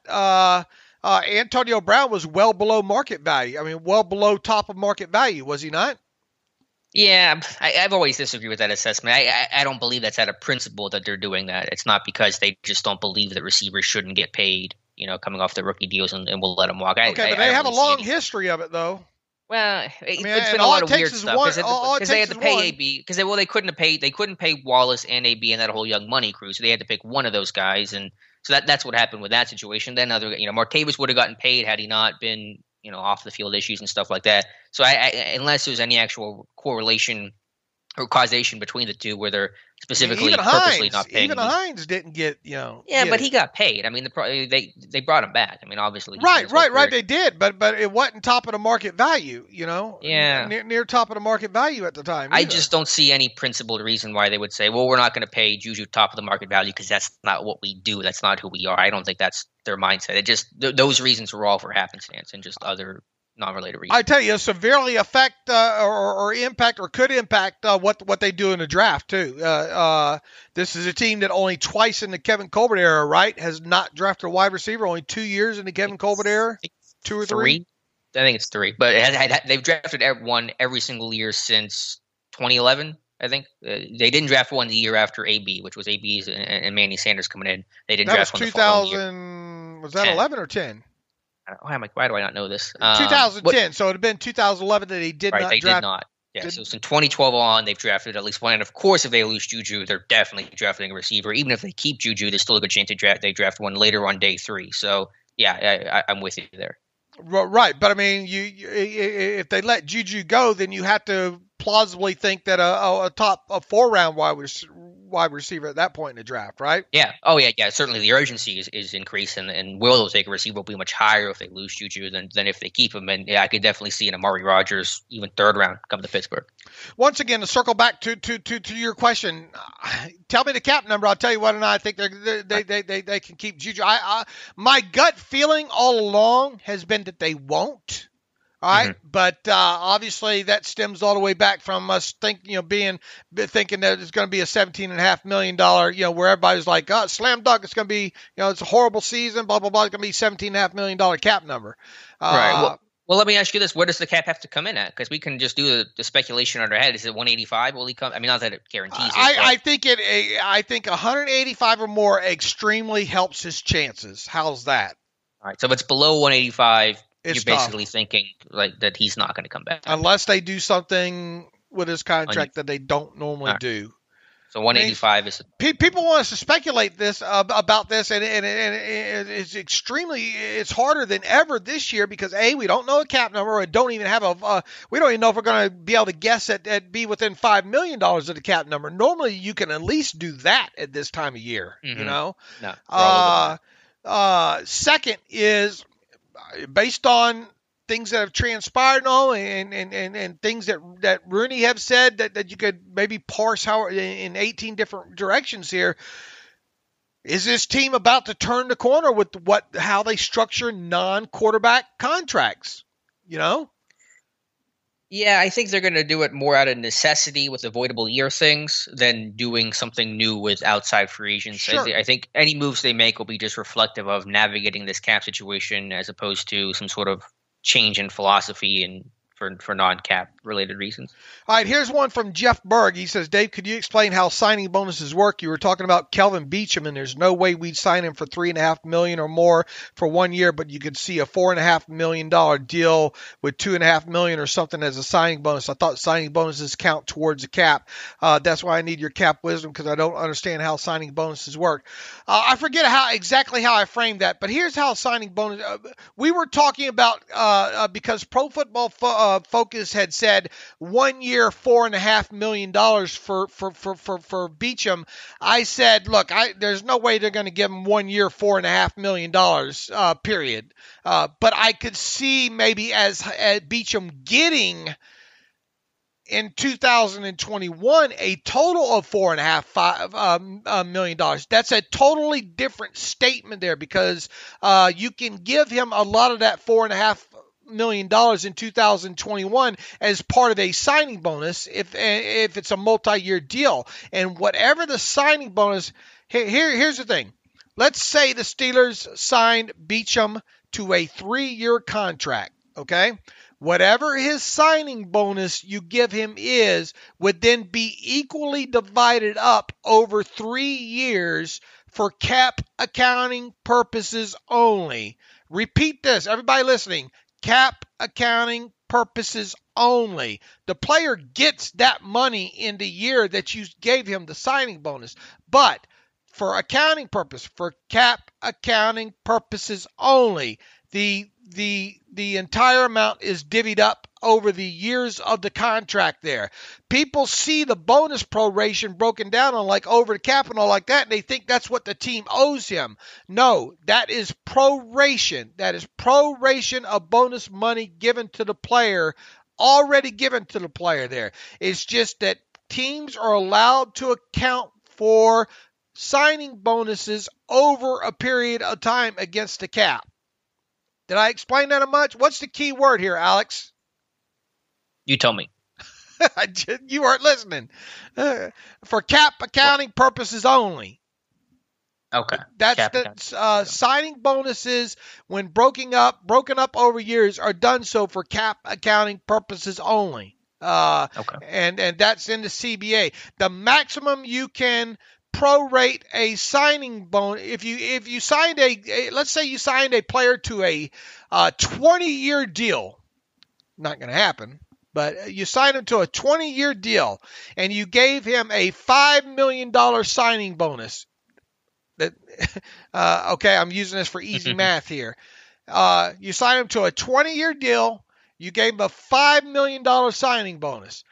Antonio Brown was well below market value. I mean, well below top of market value, was he not? Yeah, I've always disagreed with that assessment. I don't believe that's out of principle that they're doing that. It's not because they just don't believe that receivers shouldn't get paid, coming off their rookie deals and we'll let them walk. Okay, but they have a long history of it, though. Well, it's been a lot of weird stuff because they had to pay AB because they couldn't pay Wallace and AB and that whole young money crew, so they had to pick one of those guys, and so that's what happened with that situation. Then Martavis would have gotten paid had he not been off the field issues and stuff like that. So unless there's any actual correlation or causation between the two where they're specifically purposely not paying. Even Hines didn't get, Yeah, but he got paid. I mean, they brought him back. I mean, obviously. Right. They did, but it wasn't top of the market value, Yeah. Near top of the market value at the time. I just don't see any principled reason why they would say, well, we're not going to pay Juju top of the market value because that's not what we do. That's not who we are. I don't think that's their mindset. It just those reasons were all for happenstance and just other non-related reasons. I tell you, severely affect or impact or could impact what they do in the draft too. This is a team that only twice in the Kevin Colbert era, right, has not drafted a wide receiver. Only 2 years in the Kevin Colbert era, 2 or 3. I think it's 3, but they've drafted one every single year since 2011. I think they didn't draft one the year after AB, which was AB's and Manny Sanders coming in. They didn't draft one the following year. Was that 10. 11 or 10? Why do I not know this? 2010. So it had been 2011 that he did not draft. They did not. Yeah, so since 2012 on, they've drafted at least one. And of course, if they lose Juju, they're definitely drafting a receiver. Even if they keep Juju, there's still a good chance they draft one later on day 3. So yeah, I'm with you there. Right, but I mean, if they let Juju go, then you have to plausibly think that a 4-round wide receiver at that point in the draft, right? Yeah. Oh, yeah. Certainly the urgency is increased, and will they take a receiver will be much higher if they lose Juju than if they keep him. And yeah, I could definitely see an Amari Rodgers, even 3rd round, come to Pittsburgh. Once again, to circle back to your question, tell me the cap number. I'll tell you whether or not I think they can keep Juju. My gut feeling all along has been that they won't. All right, but obviously that stems all the way back from us thinking that it's going to be a $17.5 million, where everybody's like, oh, slam dunk, it's going to be, it's a horrible season, blah blah blah, it's going to be $17.5 million cap number. Right. Well, let me ask you this: where does the cap have to come in at? Because we can just do the speculation on our head. Is it 185? Will he come? I mean, not that it guarantees it. I think 185 or more extremely helps his chances. How's that? All right. So if it's below 185. You're basically thinking like that he's not going to come back unless they do something with his contract that they don't normally do. So 185 is. People want us to speculate about this, and it's harder than ever this year because we don't know a cap number, or don't even have we don't even know if we're going to be able to guess at be within $5 million of the cap number. Normally, you can at least do that at this time of year. No. Second is, based on things that have transpired and things that Rooney have said that you could maybe parse in 18 different directions here, is this team about to turn the corner with how they structure non-quarterback contracts? Yeah, I think they're going to do it more out of necessity with avoidable year things than doing something new with outside free agents. Sure. I think any moves they make will be just reflective of navigating this cap situation as opposed to some sort of change in philosophy and for non-cap related reasons. All right, here's one from Jeff Berg. He says, Dave, could you explain how signing bonuses work? You were talking about Kelvin Beachum, and there's no way we'd sign him for $3.5 million or more for 1 year, but you could see a $4.5 million deal with $2.5 million or something as a signing bonus. I thought signing bonuses count towards the cap. That's why I need your cap wisdom, because I don't understand how signing bonuses work. I forget exactly how I framed that, but here's how signing bonus. We were talking about because Pro Football Focus had said 1 year, $4.5 million for Beachum. I said, look, there's no way they're going to give him 1 year, $4.5 million, period. But I could see maybe as Beachum getting in 2021 a total of $4.5 million. That's a totally different statement there, because you can give him a lot of that $4.5 million in 2021 as part of a signing bonus if it's a multi-year deal. And whatever the signing bonus, here's the thing. Let's say the Steelers signed Beachum to a 3-year contract, okay? Whatever his signing bonus you give him would then be equally divided up over 3 years for cap accounting purposes only. Repeat this, everybody listening. Cap accounting purposes only. The player gets that money in the year that you gave him the signing bonus, but for accounting purpose, for cap accounting purposes only, the entire amount is divvied up over the years of the contract there. People see the bonus proration broken down on like over the cap and all like that, and they think that's what the team owes him. No, that is proration. That is proration of bonus money given to the player, already given to the player there. It's just that teams are allowed to account for signing bonuses over a period of time against the cap. Did I explain that much? What's the key word here, Alex? You tell me. You weren't listening. For cap accounting purposes only. Okay. That's signing bonuses when broken up over years are done so for cap accounting purposes only. Okay. And that's in the CBA. The maximum you can prorate a signing bonus, if you signed let's say you signed a player to a 20-year deal, not going to happen, but you signed him to a 20-year deal and you gave him a $5 million signing bonus. Okay, I'm using this for easy math here. You signed him to a 20-year deal, you gave him a $5 million signing bonus.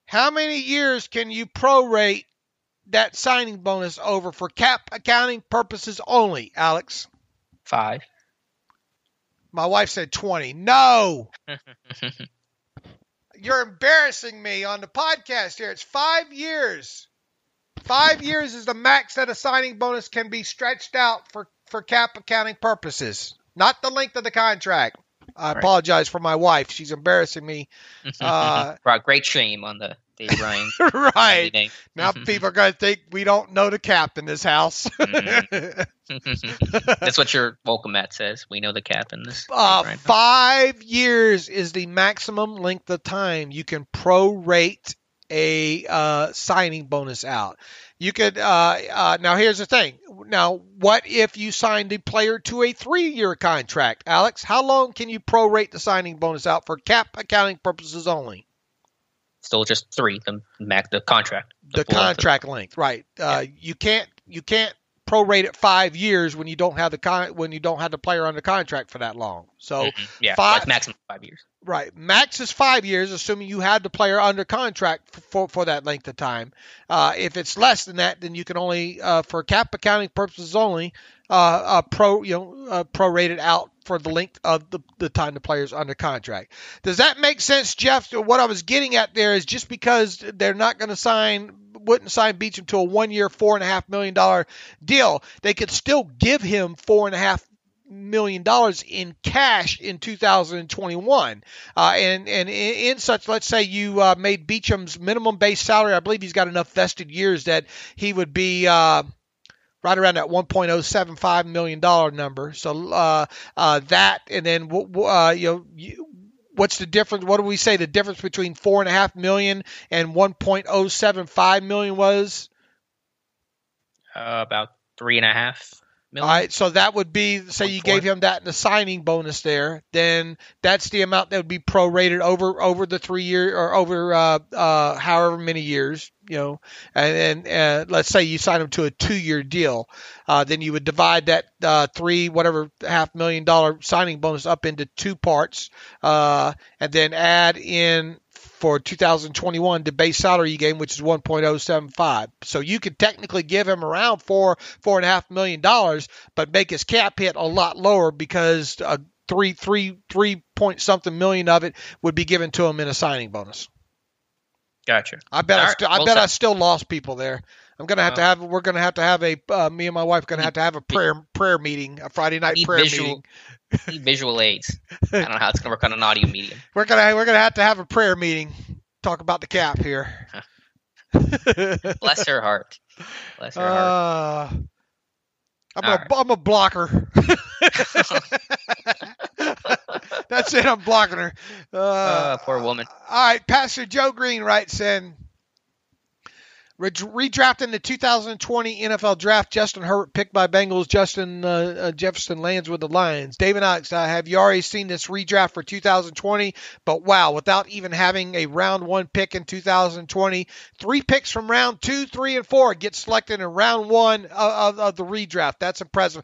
How many years can you prorate that signing bonus over for cap accounting purposes only, Alex? 5. My wife said 20. No! You're embarrassing me on the podcast here. It's 5 years. 5 years is the max that a signing bonus can be stretched out for cap accounting purposes, not the length of the contract. I apologize for my wife. She's embarrassing me. Brought great shame on the Brian. Right. Now people are going to think we don't know the cap in this house. That's what your welcome mat says. We know the cap in this. 5 years is the maximum length of time you can prorate a signing bonus out. You could now here's the thing. Now, what if you signed the player to a 3-year contract, Alex? How long can you prorate the signing bonus out for cap accounting purposes only? Still just 3, the contract. The contract length, right? You can't prorate it 5 years when you don't have the player under contract for that long. So like maximum 5 years. Right, max is 5 years, assuming you had the player under contract for that length of time. If it's less than that, then you can only for cap accounting purposes only prorate it out for the length of the time the player's under contract. Does that make sense, Jeff? What I was getting at there is just because they're not going to wouldn't sign Beachum to a 1-year, $4.5 million deal, they could still give him $4.5 million in cash in 2021. And in such, let's say you made Beachum's minimum base salary, I believe he's got enough vested years that he would be right around that $1.075 million number. So that, and then what's the difference? What do we say the difference between $4.5 million and $1.075 million was? About $3.5 million. All right, so that would be, say you gave him that in the signing bonus there, then that's the amount that would be prorated over the 3 year or over however many years, and let's say you sign him to a 2-year deal, then you would divide that $3.5 million signing bonus up into 2 parts, and then add in for 2021, the base salary you gave him, which is 1.075. So you could technically give him around $4.5 million, but make his cap hit a lot lower because 3 point something million of it would be given to him in a signing bonus. Gotcha. I bet Right, I still lost people there. We're gonna have to have a me and my wife gonna have to have a prayer meeting, a Friday night prayer meeting. Need visual aids. I don't know how it's gonna work on an audio medium. We're gonna have to have a prayer meeting. Talk about the cap here. Bless her heart. Bless her heart. I'm a blocker. That's it. I'm blocking her. Poor woman. All right. Pastor Joe Green writes in, redrafting the 2020 NFL Draft, Justin Herbert picked by Bengals, Justin Jefferson lands with the Lions. David Alex, have you already seen this redraft for 2020? But wow, without even having a round 1 pick in 2020, 3 picks from round 2, 3, and 4 get selected in round 1 of the redraft. That's impressive.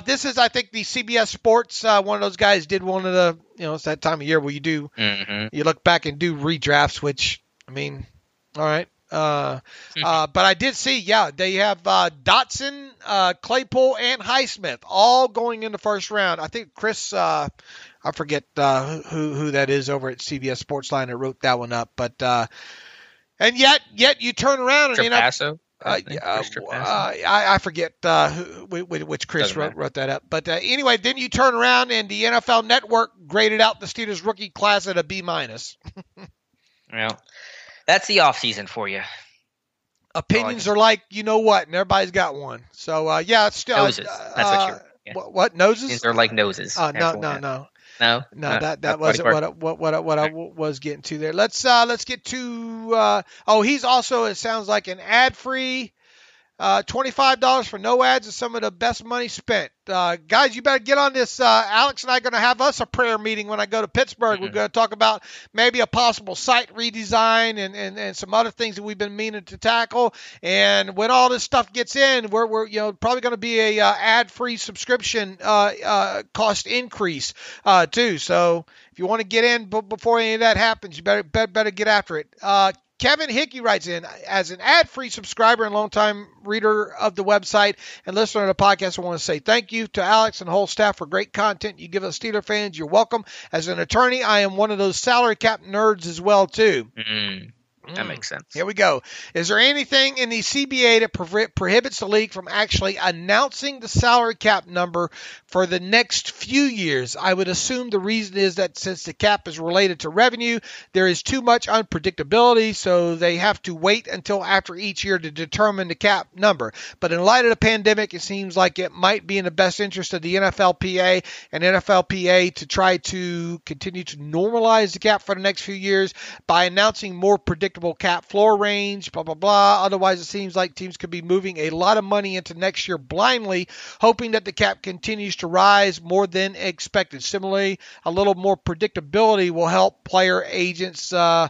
This is, I think, the CBS Sports. One of those guys did one of the, it's that time of year where you look back and do redrafts, which, I mean, all right. But I did see, they have Dotson, Claypool, and Highsmith all going in the first round. I think Chris, I forget who that is over at CBS Sportsline that wrote that one up. But and yet you turn around and I forget which Chris wrote that up. But anyway, then you turn around and the NFL Network graded out the Steelers rookie class at a B-. Well. That's the off season for you. Opinions are like, you know what, and everybody's got one. So it's still noses. That's what you're. Yeah. What noses? Opinions are like noses. No. That wasn't what I was getting to there. Let's get to. He's also, it sounds like, an ad-free. $25 for no ads is some of the best money spent. Guys, you better get on this. Alex and I are going to have us a prayer meeting when I go to Pittsburgh. Mm-hmm. We're going to talk about maybe a possible site redesign and some other things that we've been meaning to tackle. And when all this stuff gets in, we're probably going to be a ad-free subscription cost increase too. So if you want to get in before any of that happens, you better get after it. Kevin Hickey writes in, as an ad-free subscriber and longtime reader of the website and listener to the podcast, I want to say thank you to Alex and the whole staff for great content you give us Steeler fans. You're welcome. As an attorney, I am one of those salary cap nerds as well, too. That makes sense. Here we go. Is there anything in the CBA that prohibits the league from actually announcing the salary cap number for the next few years? I would assume the reason is that since the cap is related to revenue, there is too much unpredictability, so they have to wait until after each year to determine the cap number. But in light of the pandemic, it seems like it might be in the best interest of the NFLPA and NFLPA to try to continue to normalize the cap for the next few years by announcing more predictable cap floor range, blah, blah, blah. Otherwise, it seems like teams could be moving a lot of money into next year blindly, hoping that the cap continues to rise more than expected. Similarly, a little more predictability will help player agents who are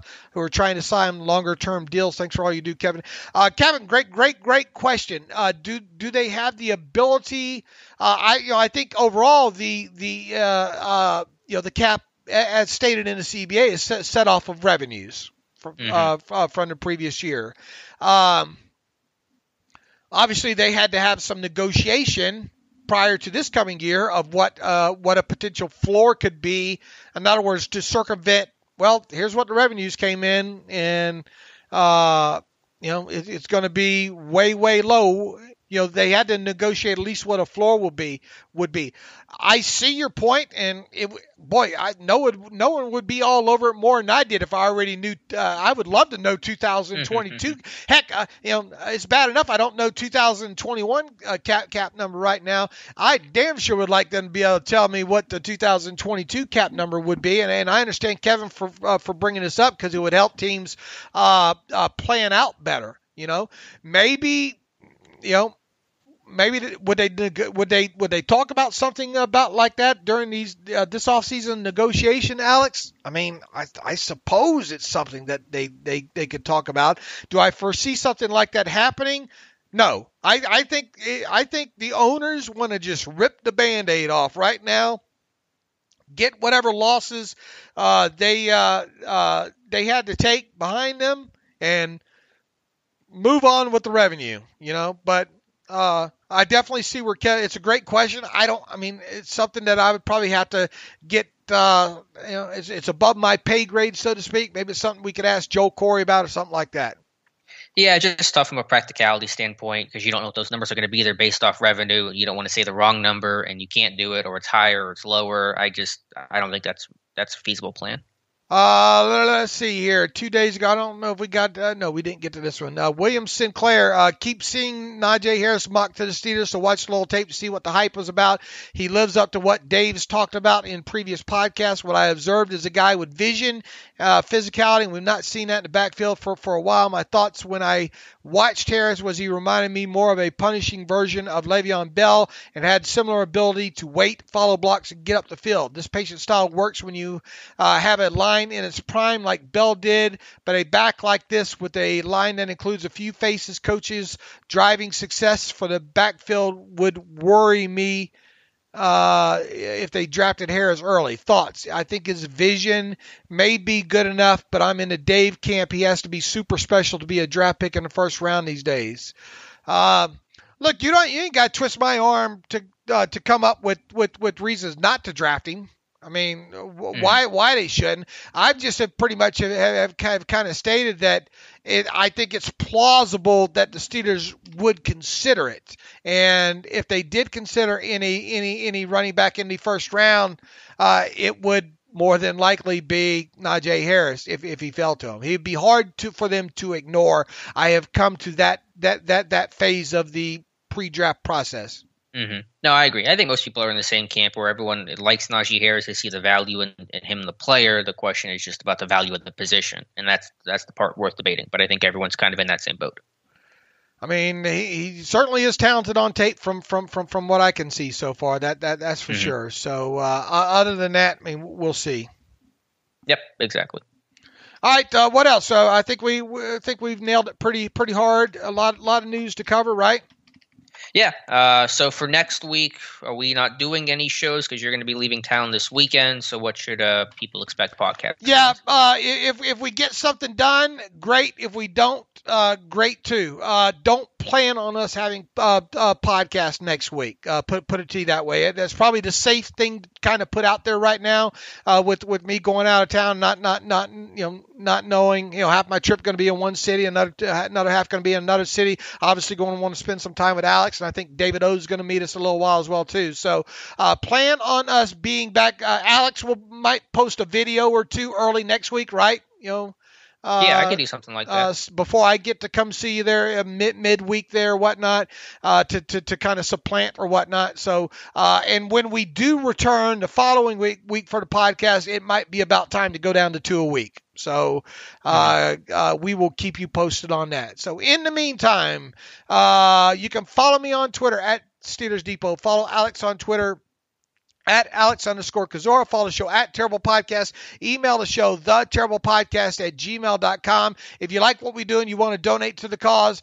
trying to sign longer-term deals. Thanks for all you do, Kevin. Kevin, great question. Do they have the ability? I think overall the cap, as stated in the CBA, is set off of revenues from the previous year. Obviously, they had to have some negotiation prior to this coming year of what a potential floor could be. In other words, to circumvent, well, here's what the revenues came in, and it's going to be way low. They had to negotiate at least what a floor would be. I see your point, and no one would be all over it more than I did if I already knew. I would love to know 2022. Heck, it's bad enough I don't know 2021 cap number right now. I damn sure would like them to be able to tell me what the 2022 cap number would be. And I understand Kevin for bringing this up because it would help teams plan out better. Maybe would they talk about something about like that during this offseason negotiation, Alex? I mean, I suppose it's something that they could talk about. Do I foresee something like that happening? No. I think the owners want to just rip the Band-Aid off right now, get whatever losses they had to take behind them, and move on with the revenue. But I definitely see where it's a great question. It's something that I would probably have to get it's above my pay grade, so to speak. Maybe it's something we could ask Joe Corey about or something like that. Yeah, just tough from a practicality standpoint because you don't know what those numbers are going to be. They're based off revenue. You don't want to say the wrong number, and you can't do it, or it's higher or it's lower. I don't think that's a feasible plan. Let's see here. 2 days ago, I don't know if we got. No, we didn't get to this one. William Sinclair, keep seeing Najee Harris mock to the Steelers, so watch the little tape to see what the hype was about. He lives up to what Dave's talked about in previous podcasts. What I observed is a guy with vision, physicality, and we've not seen that in the backfield for a while. My thoughts when I watched Harris was he reminded me more of a punishing version of Le'Veon Bell and had similar ability to wait, follow blocks, and get up the field. This patient style works when you have a line in its prime like Bell did, but a back like this with a line that includes a few faces, coaches driving success for the backfield would worry me if they drafted Harris early. Thoughts? I think his vision may be good enough, but I'm in the Dave camp. He has to be super special to be a draft pick in the first round these days. Look, you ain't got to twist my arm to come up with reasons not to draft him. I mean, why they shouldn't? I've just pretty much have kind of stated that I think it's plausible that the Steelers would consider it, and if they did consider any running back in the first round, it would more than likely be Najee Harris if he fell to him. He'd be hard for them to ignore. I have come to that phase of the pre-draft process. Mm-hmm. No, I agree. I think most people are in the same camp where everyone likes Najee Harris. They see the value in him, the player. The question is just about the value of the position, and that's the part worth debating. But I think everyone's kind of in that same boat. I mean, he certainly is talented on tape from what I can see so far. That's for sure. So other than that, I mean, we'll see. Yep, exactly. All right, what else? I think we've nailed it pretty hard. A lot of news to cover, right? Yeah. So for next week, are we not doing any shows because you're going to be leaving town this weekend? So what should people expect podcast? Yeah. If we get something done, great. If we don't, great too. Don't plan on us having a podcast next week. Put it to you that way. That's probably the safe thing to kind of put out there right now. With me going out of town, not knowing, half my trip going to be in one city, another half going to be in another city. Obviously, going to want to spend some time with Alex, and I think David O is going to meet us a little while as well too. So plan on us being back. Alex might post a video or two early next week, right? Yeah, I could do something like that before I get to come see you there midweek there, whatnot, to kind of supplant or whatnot. So, and when we do return the following week for the podcast, it might be about time to go down to 2 a week. So, we will keep you posted on that. So, in the meantime, you can follow me on Twitter at Steelers Depot. Follow Alex on Twitter at Alex_Kozora. Follow the show at Terrible Podcast. Email the show, theterriblepodcast@gmail.com. If you like what we do and you want to donate to the cause,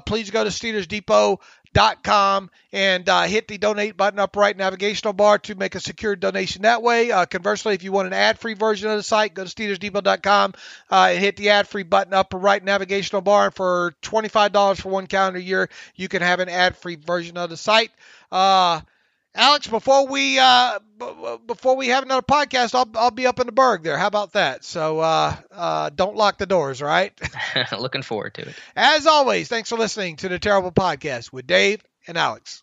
please go to SteelersDepot.com and hit the donate button up right navigational bar to make a secure donation that way. Conversely, if you want an ad-free version of the site, go to SteelersDepot.com and hit the ad-free button up right navigational bar. And for $25 for 1 calendar year, you can have an ad-free version of the site. Alex, before we have another podcast, I'll be up in the Berg there. How about that? So don't lock the doors, right? Looking forward to it. As always, thanks for listening to the Terrible Podcast with Dave and Alex.